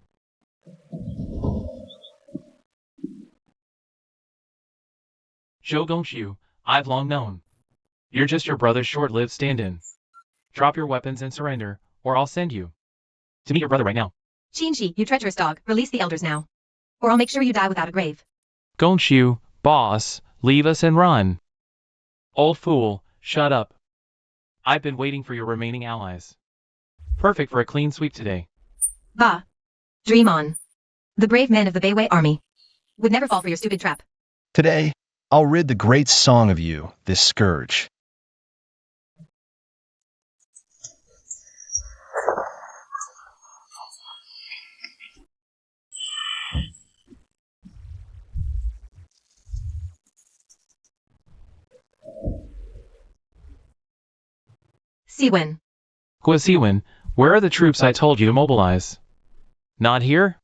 Zhou Gongxiu, I've long known. You're just your brother's short-lived stand-in. Drop your weapons and surrender, or I'll send you to meet your brother right now. Qinshi, you treacherous dog, release the elders now. Or I'll make sure you die without a grave. Gongxiu, boss, leave us and run. Old fool, shut up. I've been waiting for your remaining allies. Perfect for a clean sweep today. Bah. Dream on. The brave men of the Beiwei army would never fall for your stupid trap. Today, I'll rid the great song of you, this scourge. Siwen. Guo Siwen, where are the troops I told you to mobilize? Not here?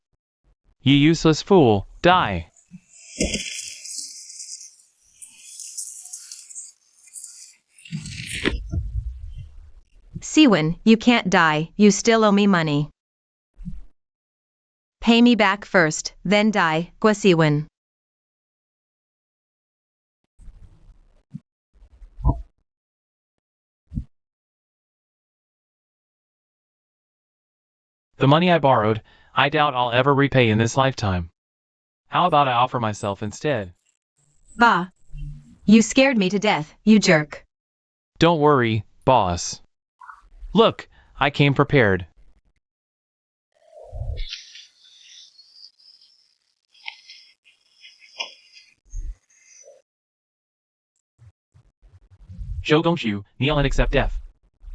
You useless fool, die! Siwen, you can't die, you still owe me money. Pay me back first, then die, Guo Siwen. The money I borrowed, I doubt I'll ever repay in this lifetime. How about I offer myself instead? Bah. You scared me to death, you jerk. Don't worry, boss. Look, I came prepared. Zhou Gongxiu, kneel and accept death.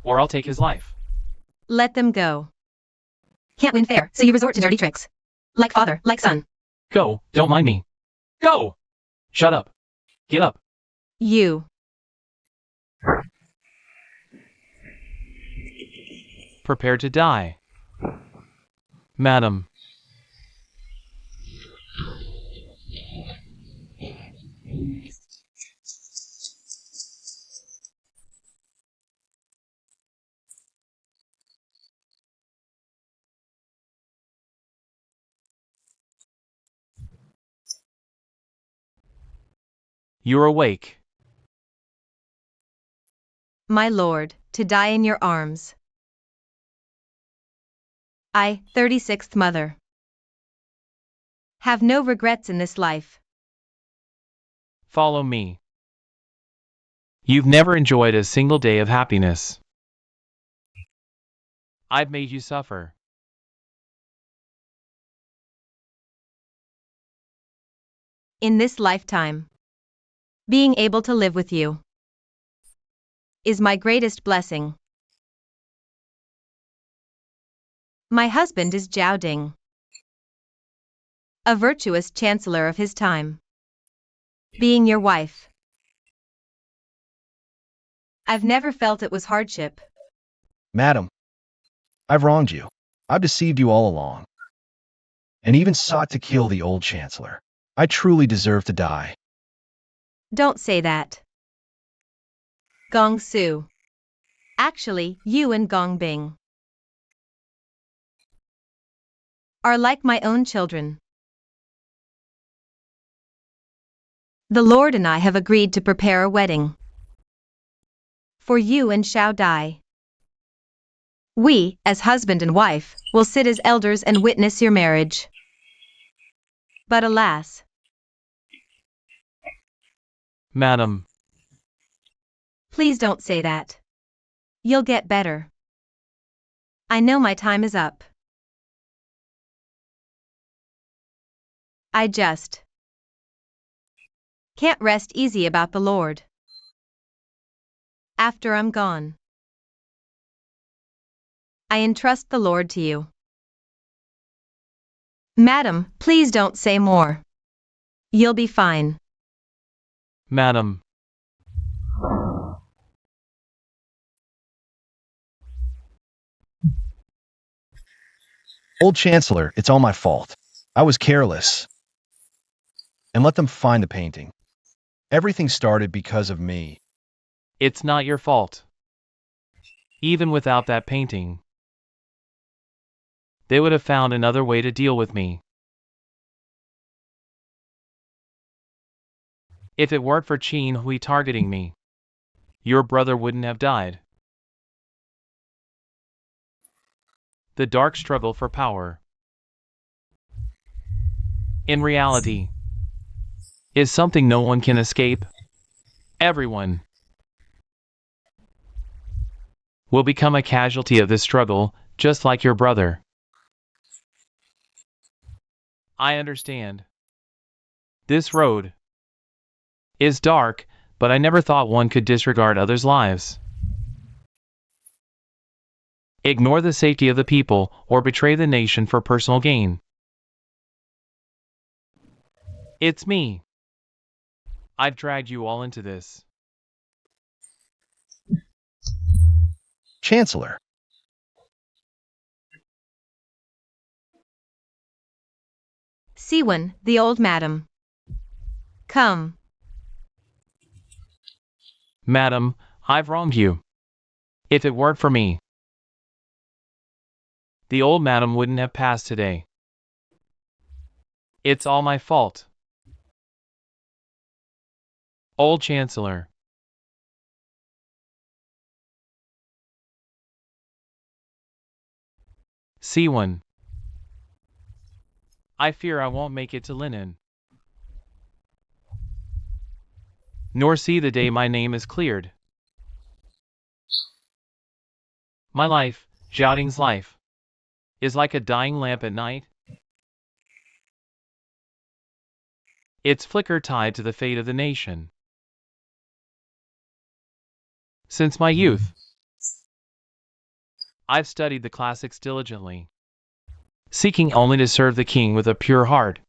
Or I'll take his life. Let them go. Can't win fair, so you resort to dirty tricks. Like father, like son. Go, don't mind me. Go! Shut up. Get up. You. Prepare to die. Madam. You're awake. My lord, to die in your arms. I, 36th mother. Have no regrets in this life. Follow me. You've never enjoyed a single day of happiness. I've made you suffer. In this lifetime, being able to live with you is my greatest blessing. My husband is Zhao Ding, a virtuous chancellor of his time. Being your wife, I've never felt it was hardship. Madam, I've wronged you. I've deceived you all along. And even sought to kill the old chancellor. I truly deserve to die. Don't say that. Gong Su. Actually, you and Gong Bing are like my own children. The Lord and I have agreed to prepare a wedding for you and Zhao Dai. We, as husband and wife, will sit as elders and witness your marriage. But alas, Madam, please don't say that. You'll get better. I know my time is up. I just can't rest easy about the Lord after I'm gone. I entrust the Lord to you. Madam, please don't say more. You'll be fine. Madam, Old Chancellor, it's all my fault. I was careless. And let them find the painting. Everything started because of me. it's not your fault. Even without that painting, they would have found another way to deal with me. If it weren't for Qin Hui targeting me, your brother wouldn't have died. The dark struggle for power, in reality, is something no one can escape. Everyone will become a casualty of this struggle, just like your brother. I understand. This road is dark, but I never thought one could disregard others' lives, ignore the safety of the people, or betray the nation for personal gain. It's me. I've dragged you all into this. Chancellor, Siwen, the old madam. Come. Madam, I've wronged you. If it weren't for me, the old madam wouldn't have passed today. It's all my fault. Old Chancellor, Siwen, I fear I won't make it to Linen, nor see the day my name is cleared. My life, Zhao Ding's life, is like a dying lamp at night. Its flicker tied to the fate of the nation. Since my youth, I've studied the classics diligently, seeking only to serve the king with a pure heart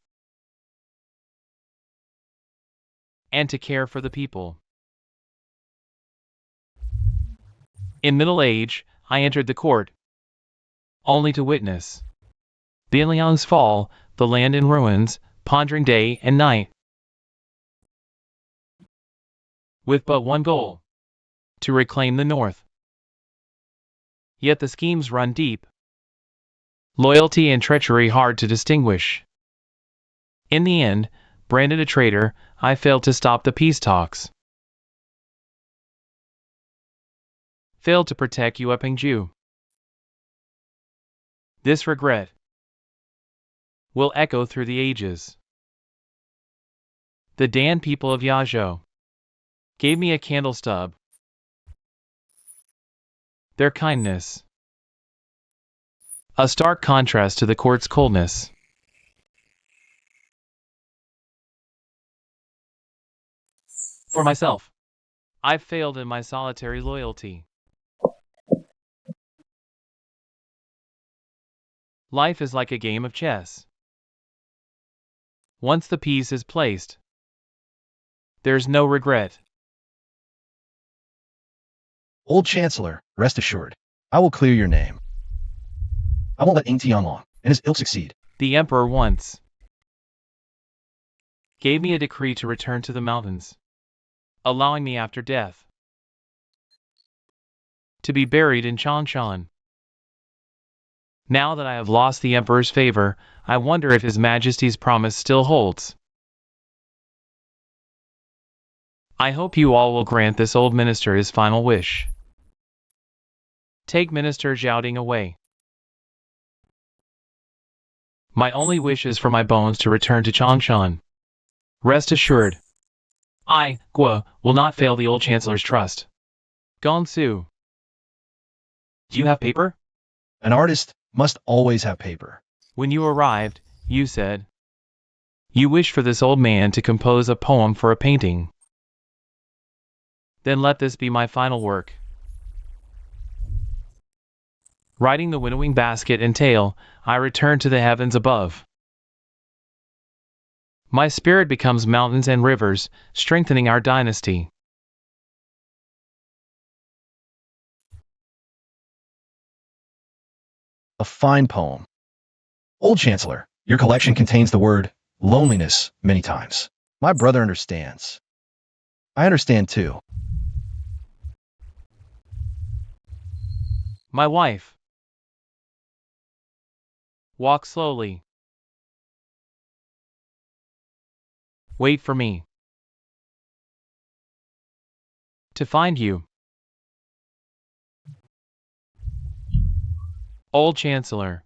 and to care for the people. In middle age, I entered the court, only to witness Bianliang's fall, the land in ruins, pondering day and night, with but one goal: to reclaim the north. Yet the schemes run deep, loyalty and treachery hard to distinguish. In the end, branded a traitor, I failed to stop the peace talks, failed to protect Yuepingju. This regret will echo through the ages. The Dan people of Yazhou gave me a candle stub. Their kindness, a stark contrast to the court's coldness. For myself, I've failed in my solitary loyalty. Life is like a game of chess. Once the piece is placed, there's no regret. Old Chancellor, rest assured, I will clear your name. I won't let Ying Tianlong and his ilk succeed. The emperor once gave me a decree to return to the mountains, allowing me after death to be buried in Changshan. Now that I have lost the emperor's favor, I wonder if his majesty's promise still holds. I hope you all will grant this old minister his final wish. Take Minister Zhao Ding away. My only wish is for my bones to return to Changshan. Rest assured, I, Guo, will not fail the old Chancellor's trust. Gongsu. Do you have paper? An artist must always have paper. When you arrived, you said, you wish for this old man to compose a poem for a painting. Then let this be my final work. Riding the winnowing basket and tail, I return to the heavens above. My spirit becomes mountains and rivers, strengthening our dynasty. A fine poem. Old Chancellor, your collection contains the word loneliness many times. My brother understands. I understand too. My wife. Walk slowly. Wait for me. To find you. Old Chancellor.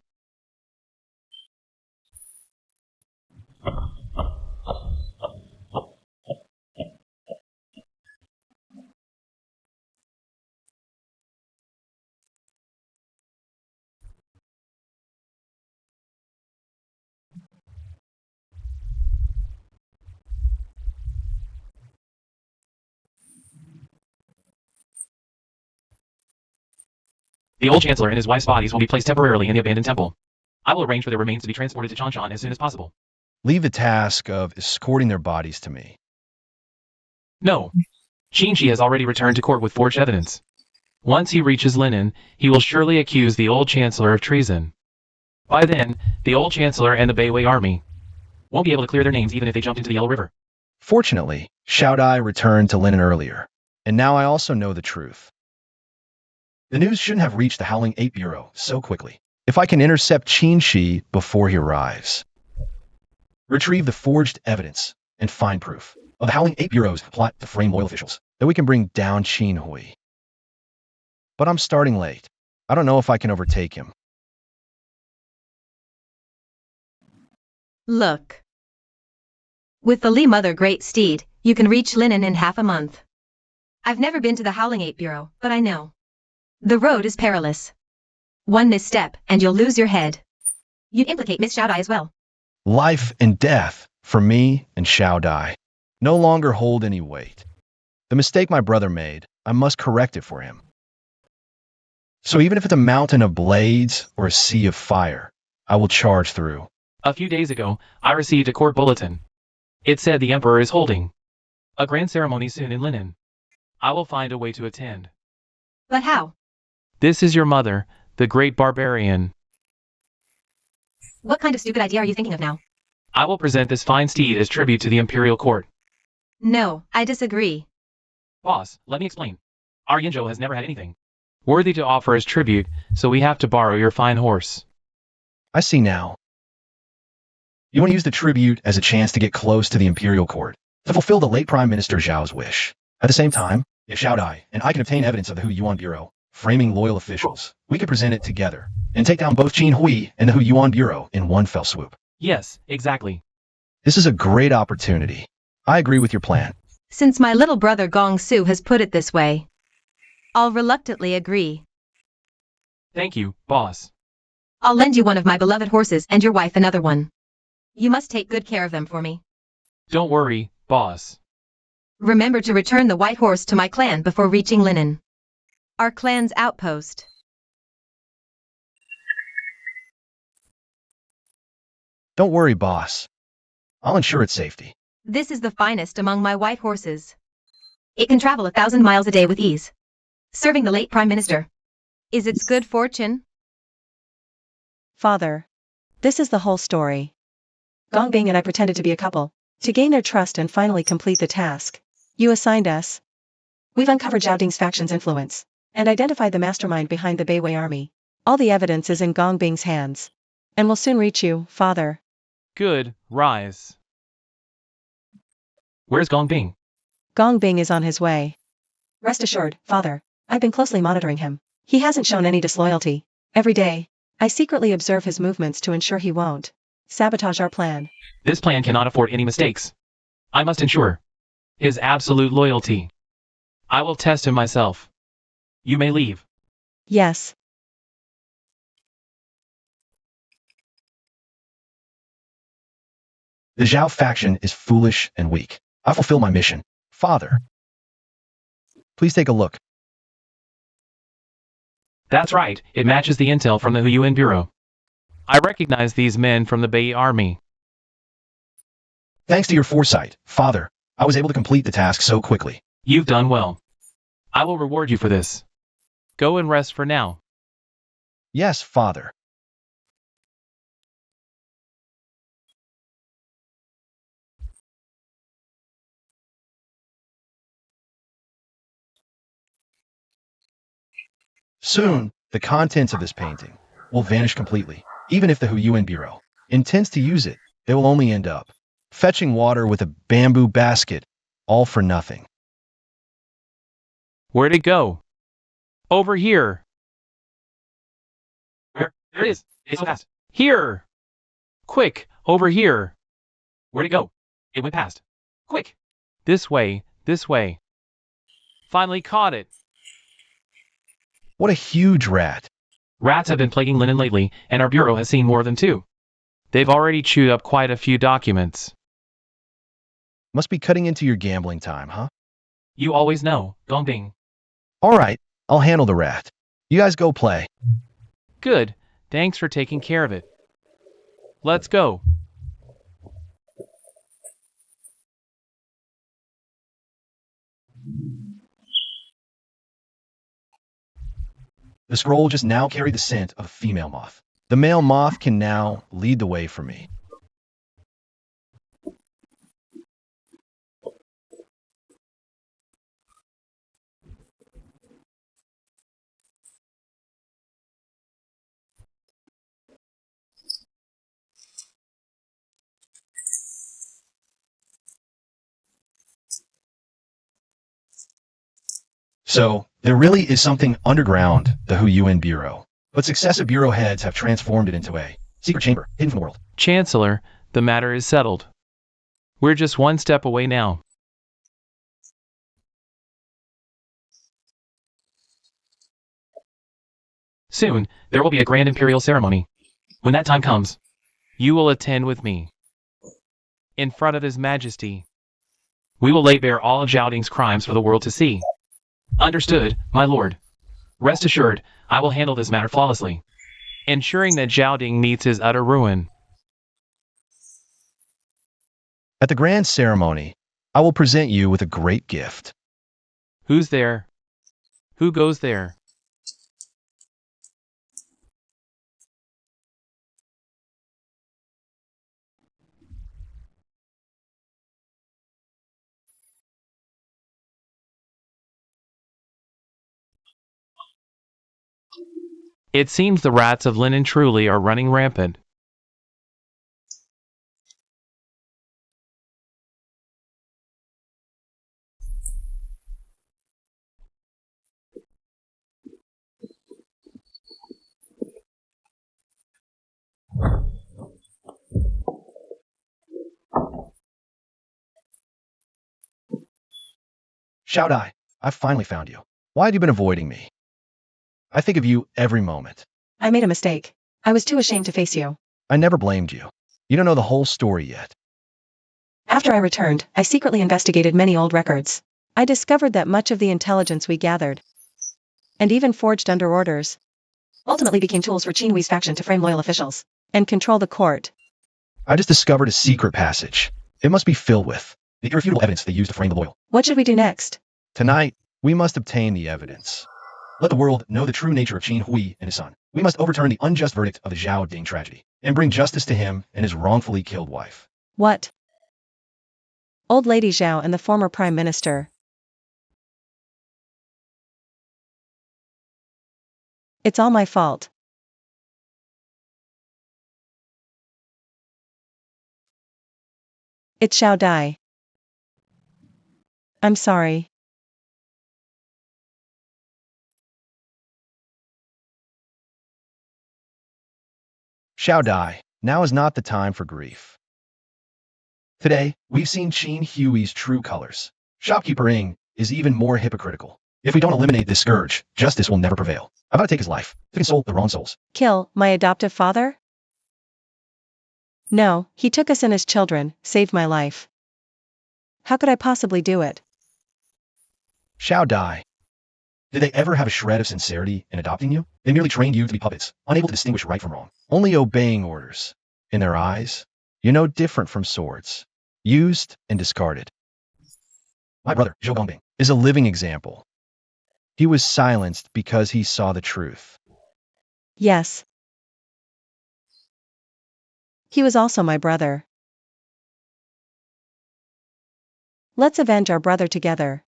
The old Chancellor and his wife's bodies will be placed temporarily in the abandoned temple. I will arrange for their remains to be transported to Changshan as soon as possible. Leave the task of escorting their bodies to me. No. Qingxi has already returned to court with forged evidence. Once he reaches Linen, he will surely accuse the old Chancellor of treason. By then, the old Chancellor and the Beiwei army won't be able to clear their names even if they jumped into the Yellow River. Fortunately, Zhao Dai returned to Linen earlier, and now I also know the truth. The news shouldn't have reached the Howling Ape Bureau so quickly. If I can intercept Qingxi before he arrives, retrieve the forged evidence, and find proof of the Howling Ape Bureau's plot to frame loyal officials, then we can bring down Qin Hui. But I'm starting late. I don't know if I can overtake him. Look. With the Li Mother Great Steed, you can reach Linen in half a month. I've never been to the Howling Ape Bureau, but I know. The road is perilous. One misstep, and you'll lose your head. You'd implicate Miss Zhao Dai as well. Life and death for me and Zhao Dai no longer hold any weight. The mistake my brother made, I must correct it for him. So even if it's a mountain of blades or a sea of fire, I will charge through. A few days ago, I received a court bulletin. It said the Emperor is holding a grand ceremony soon in Linen. I will find a way to attend. But how? This is your mother, the great barbarian. What kind of stupid idea are you thinking of now? I will present this fine steed as tribute to the imperial court. No, I disagree. Boss, let me explain. Our Yinzhou has never had anything Worthy to offer as tribute, so we have to borrow your fine horse. I see now. You want to use the tribute as a chance to get close to the imperial court, to fulfill the late Prime Minister Zhao's wish. At the same time, if Zhao Dai and I can obtain evidence of the Hu Yuan Bureau framing loyal officials, we could present it together and take down both Qin Hui and the Hu Yuan Bureau in one fell swoop. Yes, exactly. This is a great opportunity. I agree with your plan. Since my little brother Gong Su has put it this way, I'll reluctantly agree. Thank you, boss. I'll lend you one of my beloved horses and your wife another one. You must take good care of them for me. Don't worry, boss. Remember to return the white horse to my clan before reaching Linen, our clan's outpost. Don't worry, boss. I'll ensure its safety. This is the finest among my white horses. It can travel 1,000 miles a day with ease, serving the late Prime Minister. Is its good fortune? Father. This is the whole story. Gong Bing and I pretended to be a couple, to gain their trust and finally complete the task you assigned us. We've uncovered Zhao Ding's faction's influence, and identified the mastermind behind the Beiwei army. All the evidence is in Gong Bing's hands, and will soon reach you, Father. Good, rise. Where's Gong Bing? Gong Bing is on his way. Rest assured, father, I've been closely monitoring him. He hasn't shown any disloyalty. Every day, I secretly observe his movements to ensure he won't sabotage our plan. This plan cannot afford any mistakes. I must ensure his absolute loyalty. I will test him myself. You may leave. Yes. The Zhao faction is foolish and weak. I fulfill my mission. Father, please take a look. That's right, it matches the intel from the Huiyuan Bureau. I recognize these men from the Bei army. Thanks to your foresight, Father, I was able to complete the task so quickly. You've done well. I will reward you for this. Go and rest for now. Yes, Father. Soon, the contents of this painting will vanish completely. Even if the Huiyuan Bureau intends to use it, they will only end up fetching water with a bamboo basket, all for nothing. Where'd it go? Over here. There it is. It's so fast. Here! Quick, over here. Where'd it go? It went past. Quick! This way, this way. Finally caught it. What a huge rat. Rats have been plaguing Linen lately, and our bureau has seen more than two. They've already chewed up quite a few documents. Must be cutting into your gambling time, huh? You always know, Gong Bing. All right, I'll handle the rat. You guys go play. Good, thanks for taking care of it. Let's go. The scroll just now carried the scent of a female moth. The male moth can now lead the way for me. So, there really is something underground, the Huiyuan Bureau. But successive bureau heads have transformed it into a secret chamber, hidden from the world. Chancellor, the matter is settled. We're just one step away now. Soon, there will be a grand imperial ceremony. When that time comes, You will attend with me. In front of His Majesty. we will lay bare all of Zhao Ding's crimes for the world to see. Understood, my lord. Rest assured, I will handle this matter flawlessly. Ensuring that Zhao Ding meets his utter ruin. At the grand ceremony, I will present you with a great gift. Who's there? Who goes there? It seems the rats of Linen truly are running rampant. Zhao Dai, I finally found you. Why have you been avoiding me? I think of you every moment. I made a mistake. I was too ashamed to face you. I never blamed you. You don't know the whole story yet. After I returned, I secretly investigated many old records. I discovered that much of the intelligence we gathered, and even forged under orders, ultimately became tools for Qin Hui's faction to frame loyal officials and control the court. I just discovered a secret passage. It must be filled with the irrefutable evidence they used to frame the loyal. What should we do next? Tonight, we must obtain the evidence. Let the world know the true nature of Qin Hui and his son. We must overturn the unjust verdict of the Zhao Ding tragedy and bring justice to him and his wrongfully killed wife. What? Old Lady Zhao and the former Prime Minister. It's all my fault. It's Zhao Dai. I'm sorry. Zhao Dai, now is not the time for grief. Today, we've seen Qin Hui's true colors. Shopkeeper Ing is even more hypocritical. If we don't eliminate this scourge, justice will never prevail. I'm about to take his life, to console the wrong souls. Kill my adoptive father? No, he took us in as children, saved my life. How could I possibly do it? Zhao Dai. Did they ever have a shred of sincerity in adopting you? They merely trained you to be puppets, unable to distinguish right from wrong, only obeying orders. In their eyes, you're no different from swords, used and discarded. My brother, Zhou Gongbing, is a living example. He was silenced because he saw the truth. Yes. He was also my brother. Let's avenge our brother together.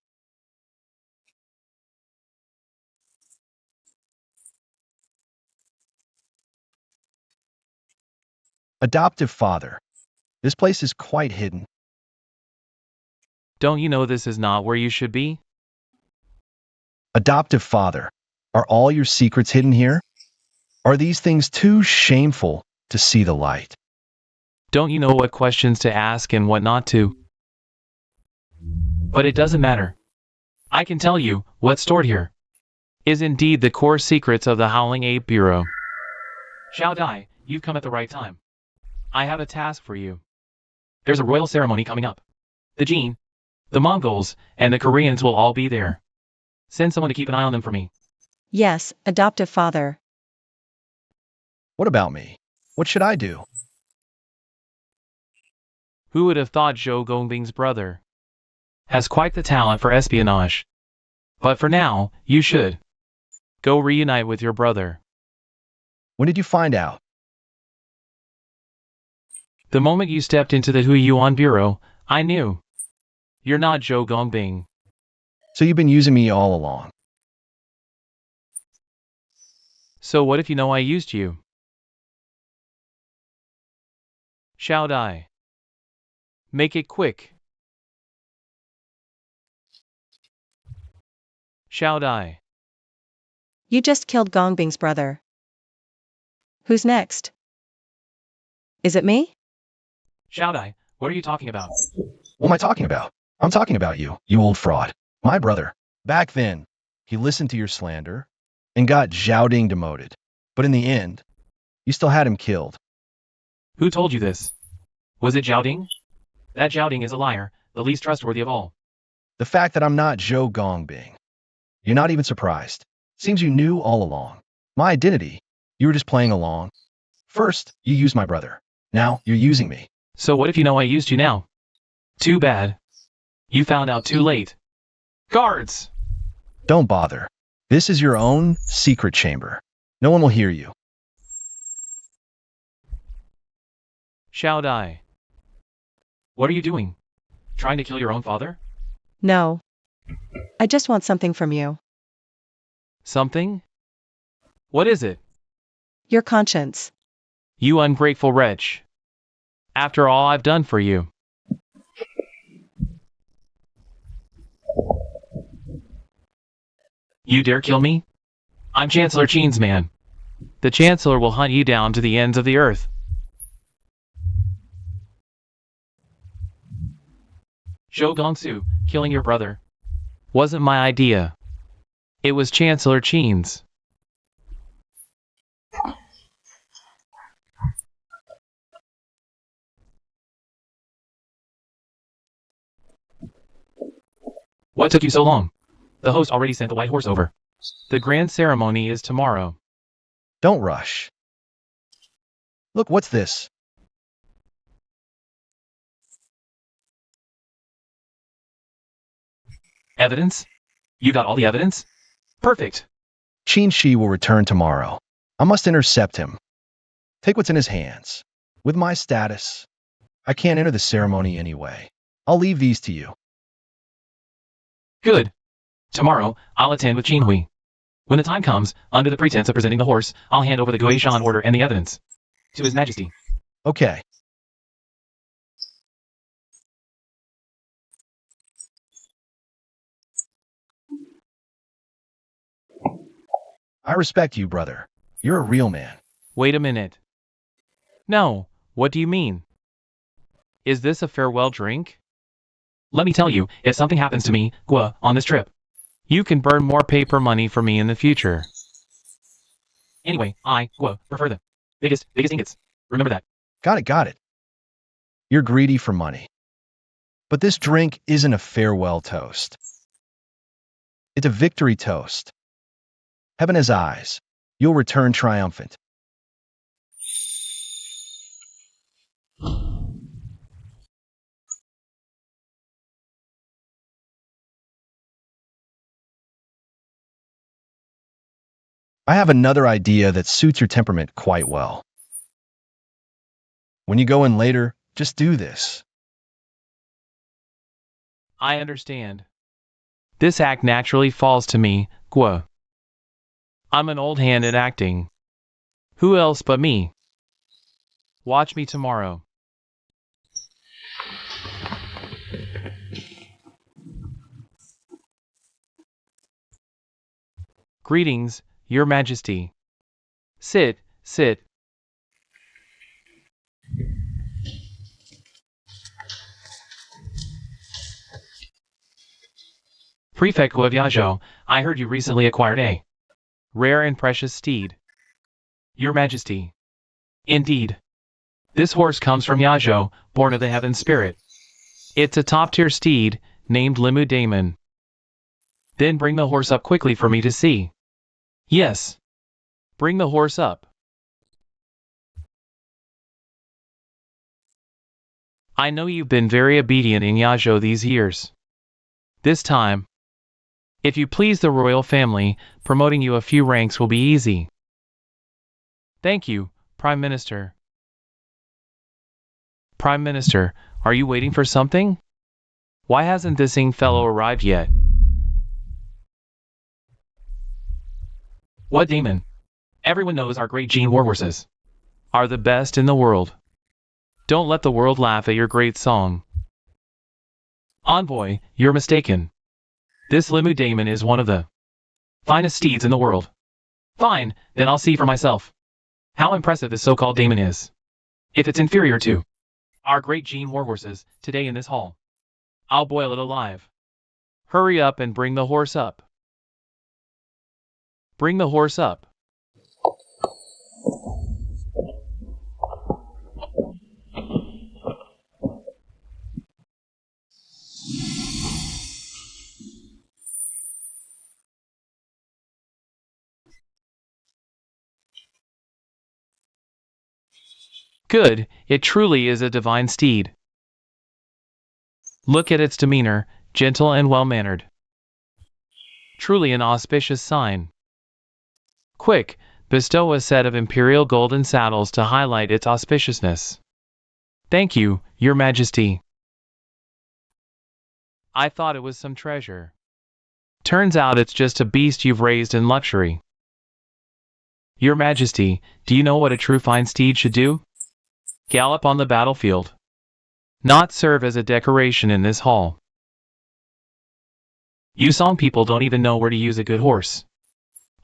Adoptive father. This place is quite hidden. Don't you know this is not where you should be? Adoptive father. Are all your secrets hidden here? Are these things too shameful to see the light? Don't you know what questions to ask and what not to? But it doesn't matter. I can tell you, what's stored here is indeed the core secrets of the Howling Ape Bureau. Zhao Dai, you've come at the right time. I have a task for you. There's a royal ceremony coming up. The Jin, the Mongols, and the Koreans will all be there. Send someone to keep an eye on them for me. Yes, adoptive father. What about me? What should I do? Who would have thought Zhou Gongbing's brother has quite the talent for espionage? But for now, you should go reunite with your brother. When did you find out? The moment you stepped into the Huiyuan Bureau, I knew. You're not Zhou Gongbing. So you've been using me all along. So what if you know I used you? Zhao Dai. Make it quick. Zhao Dai. You just killed Gongbing's brother. Who's next? Is it me? Zhao Dai, what are you talking about? What am I talking about? I'm talking about you, you old fraud. My brother. Back then, he listened to your slander and got Zhao Ding demoted. But in the end, you still had him killed. Who told you this? Was it Zhao Ding? That Zhao Ding is a liar, the least trustworthy of all. The fact that I'm not Zhou Gongbing. You're not even surprised. Seems you knew all along. My identity. You were just playing along. First, you used my brother. Now, you're using me. So what if you know I used you now? Too bad. You found out too late. Guards! Don't bother. This is your own secret chamber. No one will hear you. Zhao Dai. What are you doing? Trying to kill your own father? No. I just want something from you. Something? What is it? Your conscience. You ungrateful wretch. After all I've done for you. You dare kill me? I'm Chancellor Qin's man. The Chancellor will hunt you down to the ends of the earth. Zhou Gongsu, killing your brother. Wasn't my idea. It was Chancellor Qin's. What took you so long? The host already sent the white horse over. The grand ceremony is tomorrow. Don't rush. Look, what's this? Evidence? You got all the evidence? Perfect. Qin Shi will return tomorrow. I must intercept him. Take what's in his hands. With my status, I can't enter the ceremony anyway. I'll leave these to you. Good. Tomorrow, I'll attend with Qin Hui. When the time comes, under the pretense of presenting the horse, I'll hand over the Guishan order and the evidence to His Majesty. Okay. I respect you, brother. You're a real man. Wait a minute. No, what do you mean? Is this a farewell drink? Let me tell you, if something happens to me, on this trip. You can burn more paper money for me in the future. Anyway, I, prefer the biggest ingots. Remember that. Got it. You're greedy for money. But this drink isn't a farewell toast. It's a victory toast. Heaven has eyes. You'll return triumphant. I have another idea that suits your temperament quite well. When you go in later, just do this. I understand. This act naturally falls to me, Gua. I'm an old hand at acting. Who else but me? Watch me tomorrow. Greetings, Your Majesty. Sit. Prefect of Yazhou, I heard you recently acquired a Rare and precious steed. Your Majesty. Indeed. This horse comes from Yazhou, born of the heaven spirit. It's a top-tier steed, named Limu Damon. Then bring the horse up quickly for me to see. Yes. Bring the horse up. I know you've been very obedient in Yazhou these years. This time, if you please the royal family, promoting you a few ranks will be easy. Thank you, Prime Minister. Prime Minister, are you waiting for something? Why hasn't this young fellow arrived yet? What Damon? Everyone knows our great Gene warhorses Are the best in the world. Don't let the world laugh at your great song. Envoy, you're mistaken. This Limu Damon is one of the finest steeds in the world. Fine, then I'll see for myself how impressive this so-called Damon is. If it's inferior to our great Gene warhorses today in this hall, I'll boil it alive. Hurry up and bring the horse up. Bring the horse up. Good, it truly is a divine steed. Look at its demeanor, gentle and well-mannered. Truly an auspicious sign. Quick, bestow a set of imperial golden saddles to highlight its auspiciousness. Thank you, Your Majesty. I thought it was some treasure. Turns out it's just a beast you've raised in luxury. Your Majesty, do you know what a true fine steed should do? Gallop on the battlefield. Not serve as a decoration in this hall. You Song people don't even know where to use a good horse.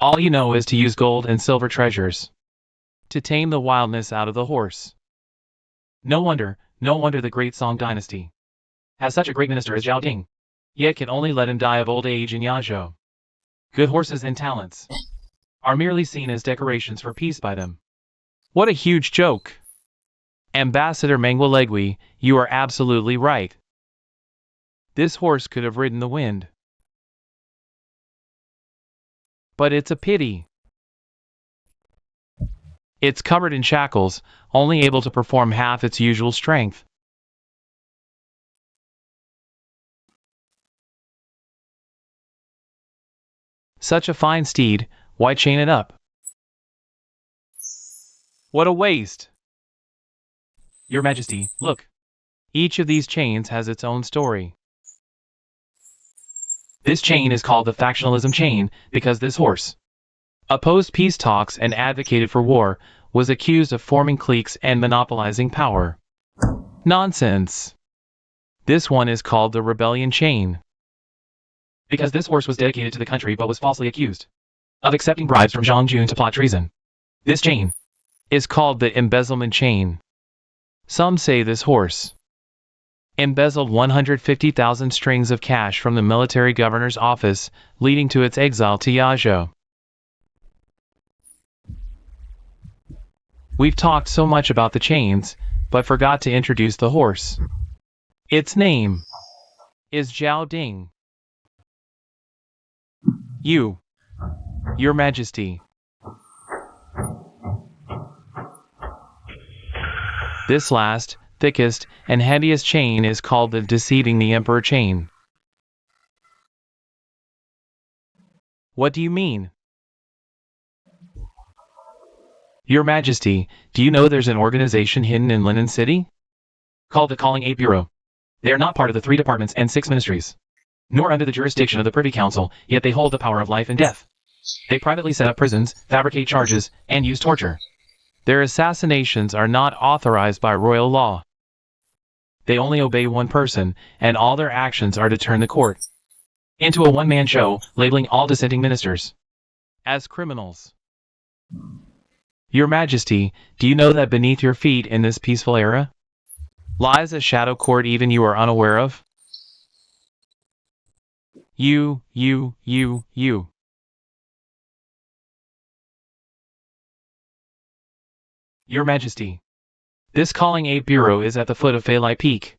All you know is to use gold and silver treasures to tame the wildness out of the horse. No wonder the great Song dynasty has such a great minister as Zhao Ding, yet can only let him die of old age in Yazhou. Good horses and talents are merely seen as decorations for peace by them. What a huge joke! Ambassador Mangualegui, you are absolutely right. This horse could have ridden the wind. But it's a pity. It's covered in shackles, only able to perform half its usual strength. Such a fine steed, why chain it up? What a waste! Your Majesty, look. Each of these chains has its own story. This chain is called the factionalism chain because this horse opposed peace talks and advocated for war, was accused of forming cliques and monopolizing power. Nonsense! This one is called the rebellion chain. Because this horse was dedicated to the country but was falsely accused of accepting bribes from Zhang Jun to plot treason. This chain Is called the embezzlement chain. Some say this horse embezzled 150,000 strings of cash from the military governor's office, leading to its exile to Yazhou. We've talked so much about the chains, but forgot to introduce the horse. Its name is Zhao Ding. Your Majesty. This last, thickest, and heaviest chain is called the Deceiving the Emperor chain. What do you mean? Your Majesty, do you know there's an organization hidden in Linen City? called the Calling Aid Bureau. They are not part of the 3 departments and 6 ministries, nor under the jurisdiction of the Privy Council, yet they hold the power of life and death. They privately set up prisons, fabricate charges, and use torture. Their assassinations are not authorized by royal law. They only obey one person, and all their actions are to turn the court into a one-man show, labeling all dissenting ministers as criminals. Your Majesty, do you know that beneath your feet in this peaceful era lies a shadow court even you are unaware of? You. Your Majesty, This Calling Aid Bureau is at the foot of Feilai Peak.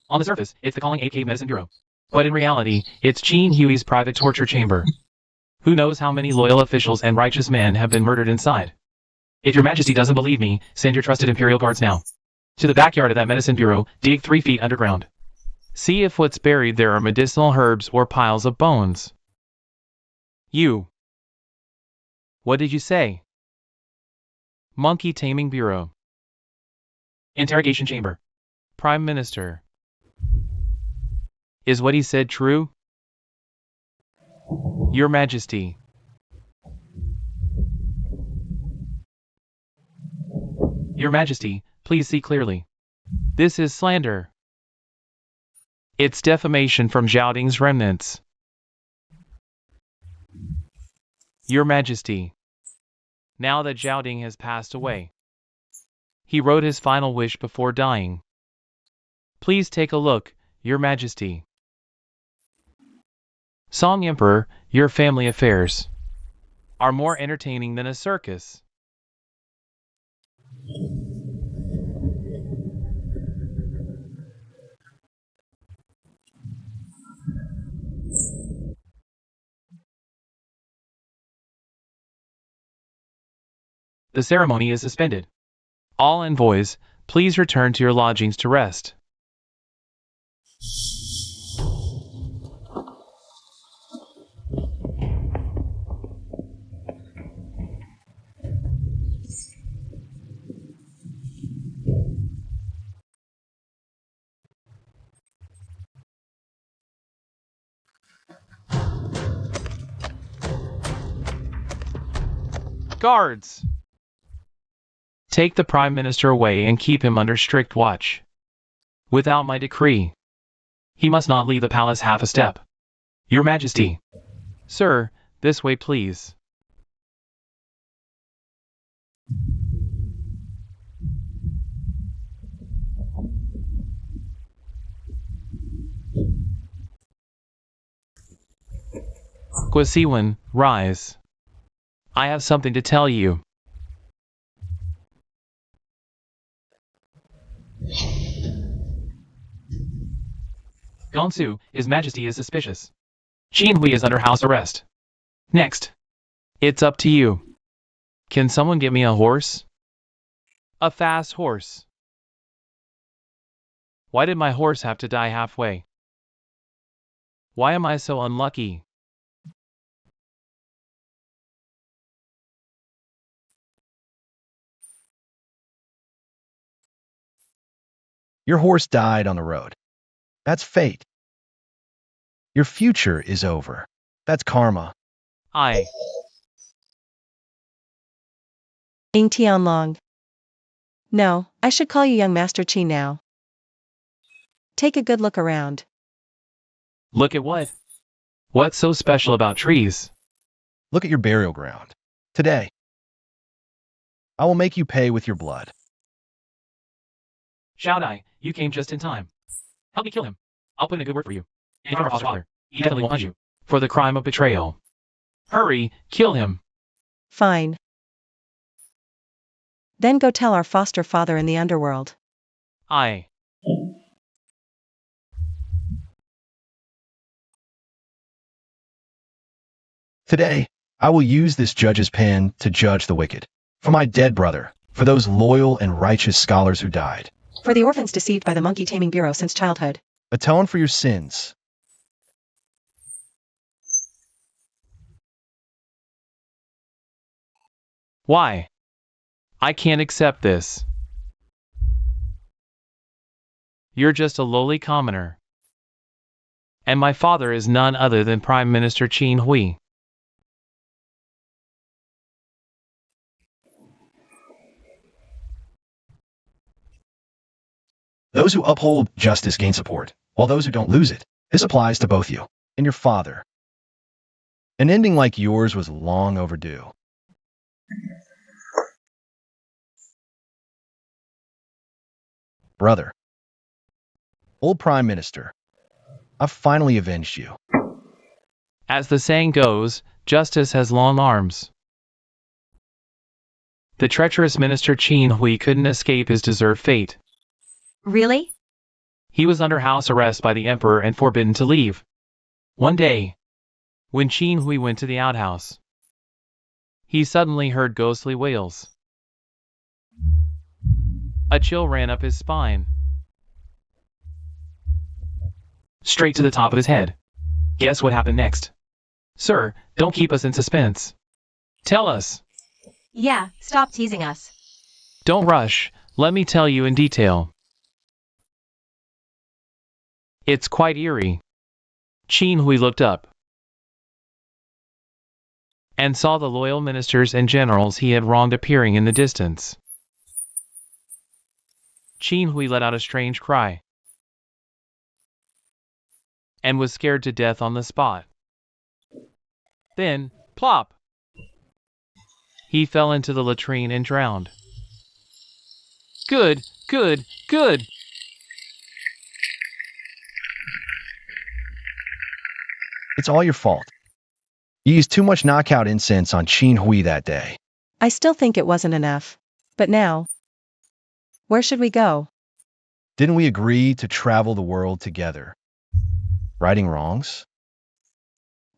on the surface, it's the Calling Aid Cave Medicine Bureau. But in reality, it's Qin Hui's private torture chamber. Who knows how many loyal officials and righteous men have been murdered inside? If your Majesty doesn't believe me, send your trusted imperial guards now to the backyard of that medicine bureau, dig 3 feet underground. See if what's buried there are medicinal herbs or piles of bones. What did you say? Monkey Taming Bureau. Interrogation chamber. Prime Minister. Is what he said true? Your Majesty. Your Majesty, please see clearly. This is slander. It's defamation from Zhao Ding's remnants. Your Majesty. Now that Zhao Ding has passed away, he wrote his final wish before dying. Please take a look, Your Majesty. Song Emperor, your family affairs are more entertaining than a circus. The ceremony is suspended. All envoys, please return to your lodgings to rest. Guards! Take the Prime Minister away and keep him under strict watch. Without my decree, He must not leave the palace half a step. Your Majesty, sir, this way please. Guasiwen, rise. I have something to tell you. Gongsu, His Majesty is suspicious. Qin Hui is under house arrest. Next. It's up to you. Can someone get me a horse? A fast horse. Why did my horse have to die halfway? Why am I so unlucky? Your horse died on the road. That's fate. Your future is over. That's karma. Ing Tianlong. No, I should call you young Master Qi now. Take a good look around. Look at what? What's so special about trees? Look at your burial ground. Today, I will make you pay with your blood. Zhao Ding, you came just in time. Help me kill him. I'll put in a good word for you. In front of our foster father. He definitely won't punish you. For the crime of betrayal. Hurry, kill him. Fine. Then go tell our foster father in the underworld. Today, I will use this judge's pen to judge the wicked. For my dead brother, for those loyal and righteous scholars who died. For the orphans deceived by the monkey taming bureau since childhood. Atone for your sins. Why? I can't accept this. You're just a lowly commoner. And my father is none other than Prime Minister Qin Hui. Those who uphold justice gain support, while those who don't lose it. This applies to both you and your father. An ending like yours was long overdue. Brother. Old Prime Minister. I've finally avenged you. As the saying goes, justice has long arms. The treacherous Minister Qin Hui couldn't escape his deserved fate. Really? He was under house arrest by the Emperor and forbidden to leave. One day, when Qin Hui went to the outhouse, he suddenly heard ghostly wails. A chill ran up his spine, Straight to the top of his head. Guess what happened next? Sir, don't keep us in suspense. Tell us. Yeah, stop teasing us. Don't rush, let me tell you in detail. It's quite eerie. Qin Hui looked up and saw the loyal ministers and generals he had wronged appearing in the distance. Qin Hui let out a strange cry and was scared to death on the spot. Then, plop! He fell into the latrine and drowned. Good, good, good! It's all your fault. You used too much knockout incense on Qin Hui that day. I still think it wasn't enough. But now, where should we go? Didn't we agree to travel the world together? Righting wrongs?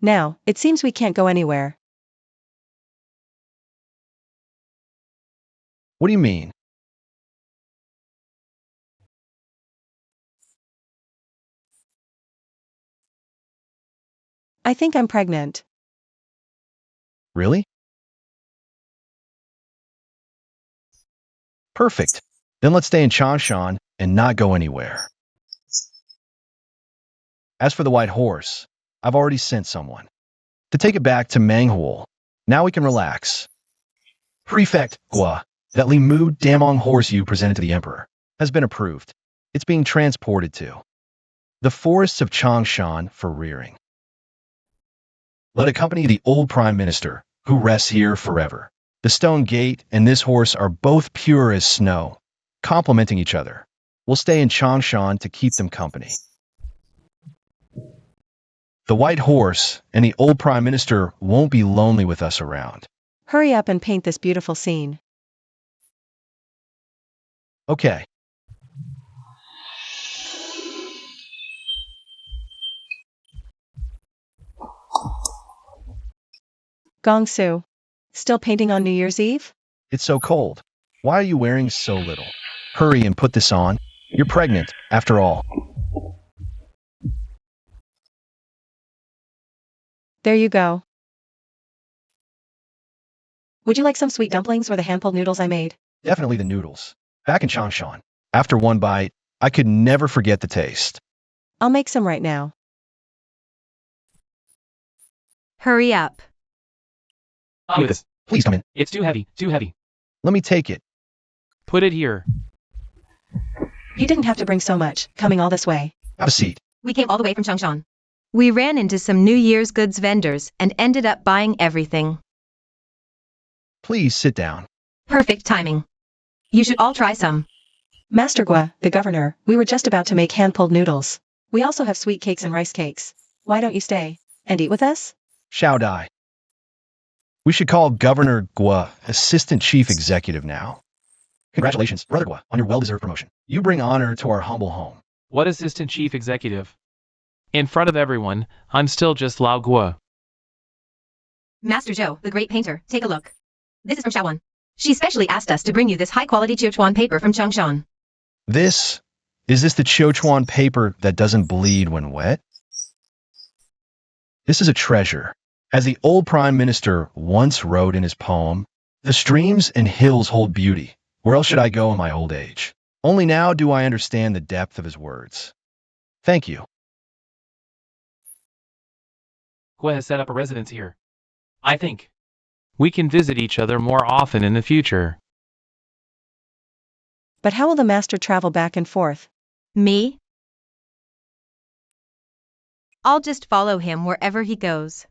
Now, it seems we can't go anywhere. What do you mean? I think I'm pregnant. Really? Perfect. Then let's stay in Changshan and not go anywhere. As for the white horse, I've already sent someone to take it back to Manghuo. Now we can relax. Prefect Hua, that Limu Damong horse you presented to the emperor, has been approved. It's being transported to the forests of Changshan for rearing. Let accompany the old prime minister, who rests here forever. The stone gate and this horse are both pure as snow, complementing each other. We'll stay in Changshan to keep them company. The white horse and the old prime minister won't be lonely with us around. Hurry up and paint this beautiful scene. Okay. Gongsu. Still painting on New Year's Eve? It's so cold. Why are you wearing so little? Hurry and put this on. You're pregnant, after all. There you go. Would you like some sweet dumplings or the hand-pulled noodles I made? Definitely the noodles. Back in Changshan. After one bite, I could never forget the taste. I'll make some right now. Hurry up. With this. Please come in. It's too heavy, too heavy. Let me take it. Put it here. You didn't have to bring so much, coming all this way. Have a seat. We came all the way from Changshan. We ran into some New Year's goods vendors and ended up buying everything. Please sit down. Perfect timing. You should all try some. Master Gua, the governor, we were just about to make hand-pulled noodles. We also have sweet cakes and rice cakes. Why don't you stay and eat with us? Zhao Dai. We should call Governor Gua Assistant Chief Executive now. Congratulations, Brother Gua, on your well-deserved promotion. You bring honor to our humble home. What assistant chief executive? In front of everyone, I'm still just Lao Gua. Master Zhou, the great painter, take a look. This is from Shawan. She specially asked us to bring you this high-quality Qiuchuan paper from Changshan. Is this the Qiuchuan paper that doesn't bleed when wet? This is a treasure. As the old Prime Minister once wrote in his poem, "The streams and hills hold beauty. Where else should I go in my old age?" Only now do I understand the depth of his words. Thank you. Gua has set up a residence here. I think we can visit each other more often in the future. But how will the master travel back and forth? Me? I'll just follow him wherever he goes.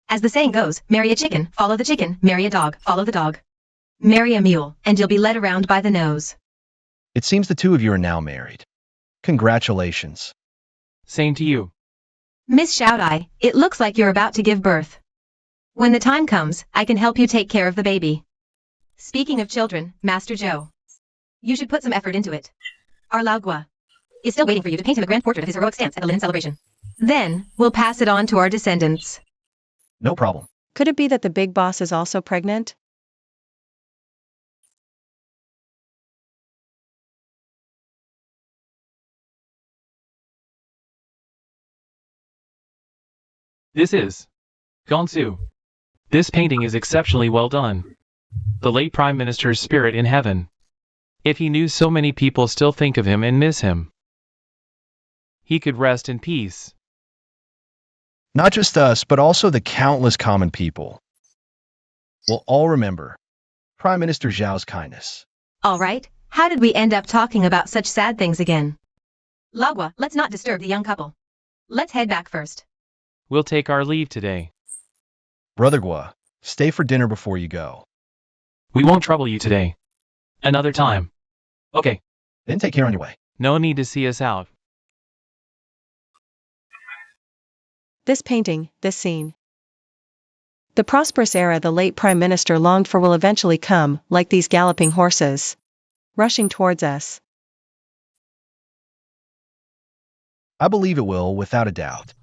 As the saying goes, marry a chicken, follow the chicken, marry a dog, follow the dog. Marry a mule, and you'll be led around by the nose. It seems the two of you are now married. Congratulations. Same to you. Miss Shout-Eye, it looks like you're about to give birth. When the time comes, I can help you take care of the baby. Speaking of children, Master Zhou, you should put some effort into it. Our Lao Gua is still waiting for you to paint him a grand portrait of his heroic stance at the linen celebration. Then, we'll pass it on to our descendants. No problem. Could it be that the big boss is also pregnant? This is Gongsu. This painting is exceptionally well done. The late Prime Minister's spirit in heaven. If he knew so many people still think of him and miss him, he could rest in peace. Not just us, but also the countless common people. We'll all remember Prime Minister Zhao's kindness. All right, how did we end up talking about such sad things again? Lao Gua, let's not disturb the young couple. Let's head back first. We'll take our leave today. Brother Gua, stay for dinner before you go. We won't trouble you today. Another time. Okay. Then take care on your way. No need to see us out. This painting, this scene. The prosperous era the late Prime Minister longed for will eventually come, like these galloping horses, rushing towards us. I believe it will, without a doubt.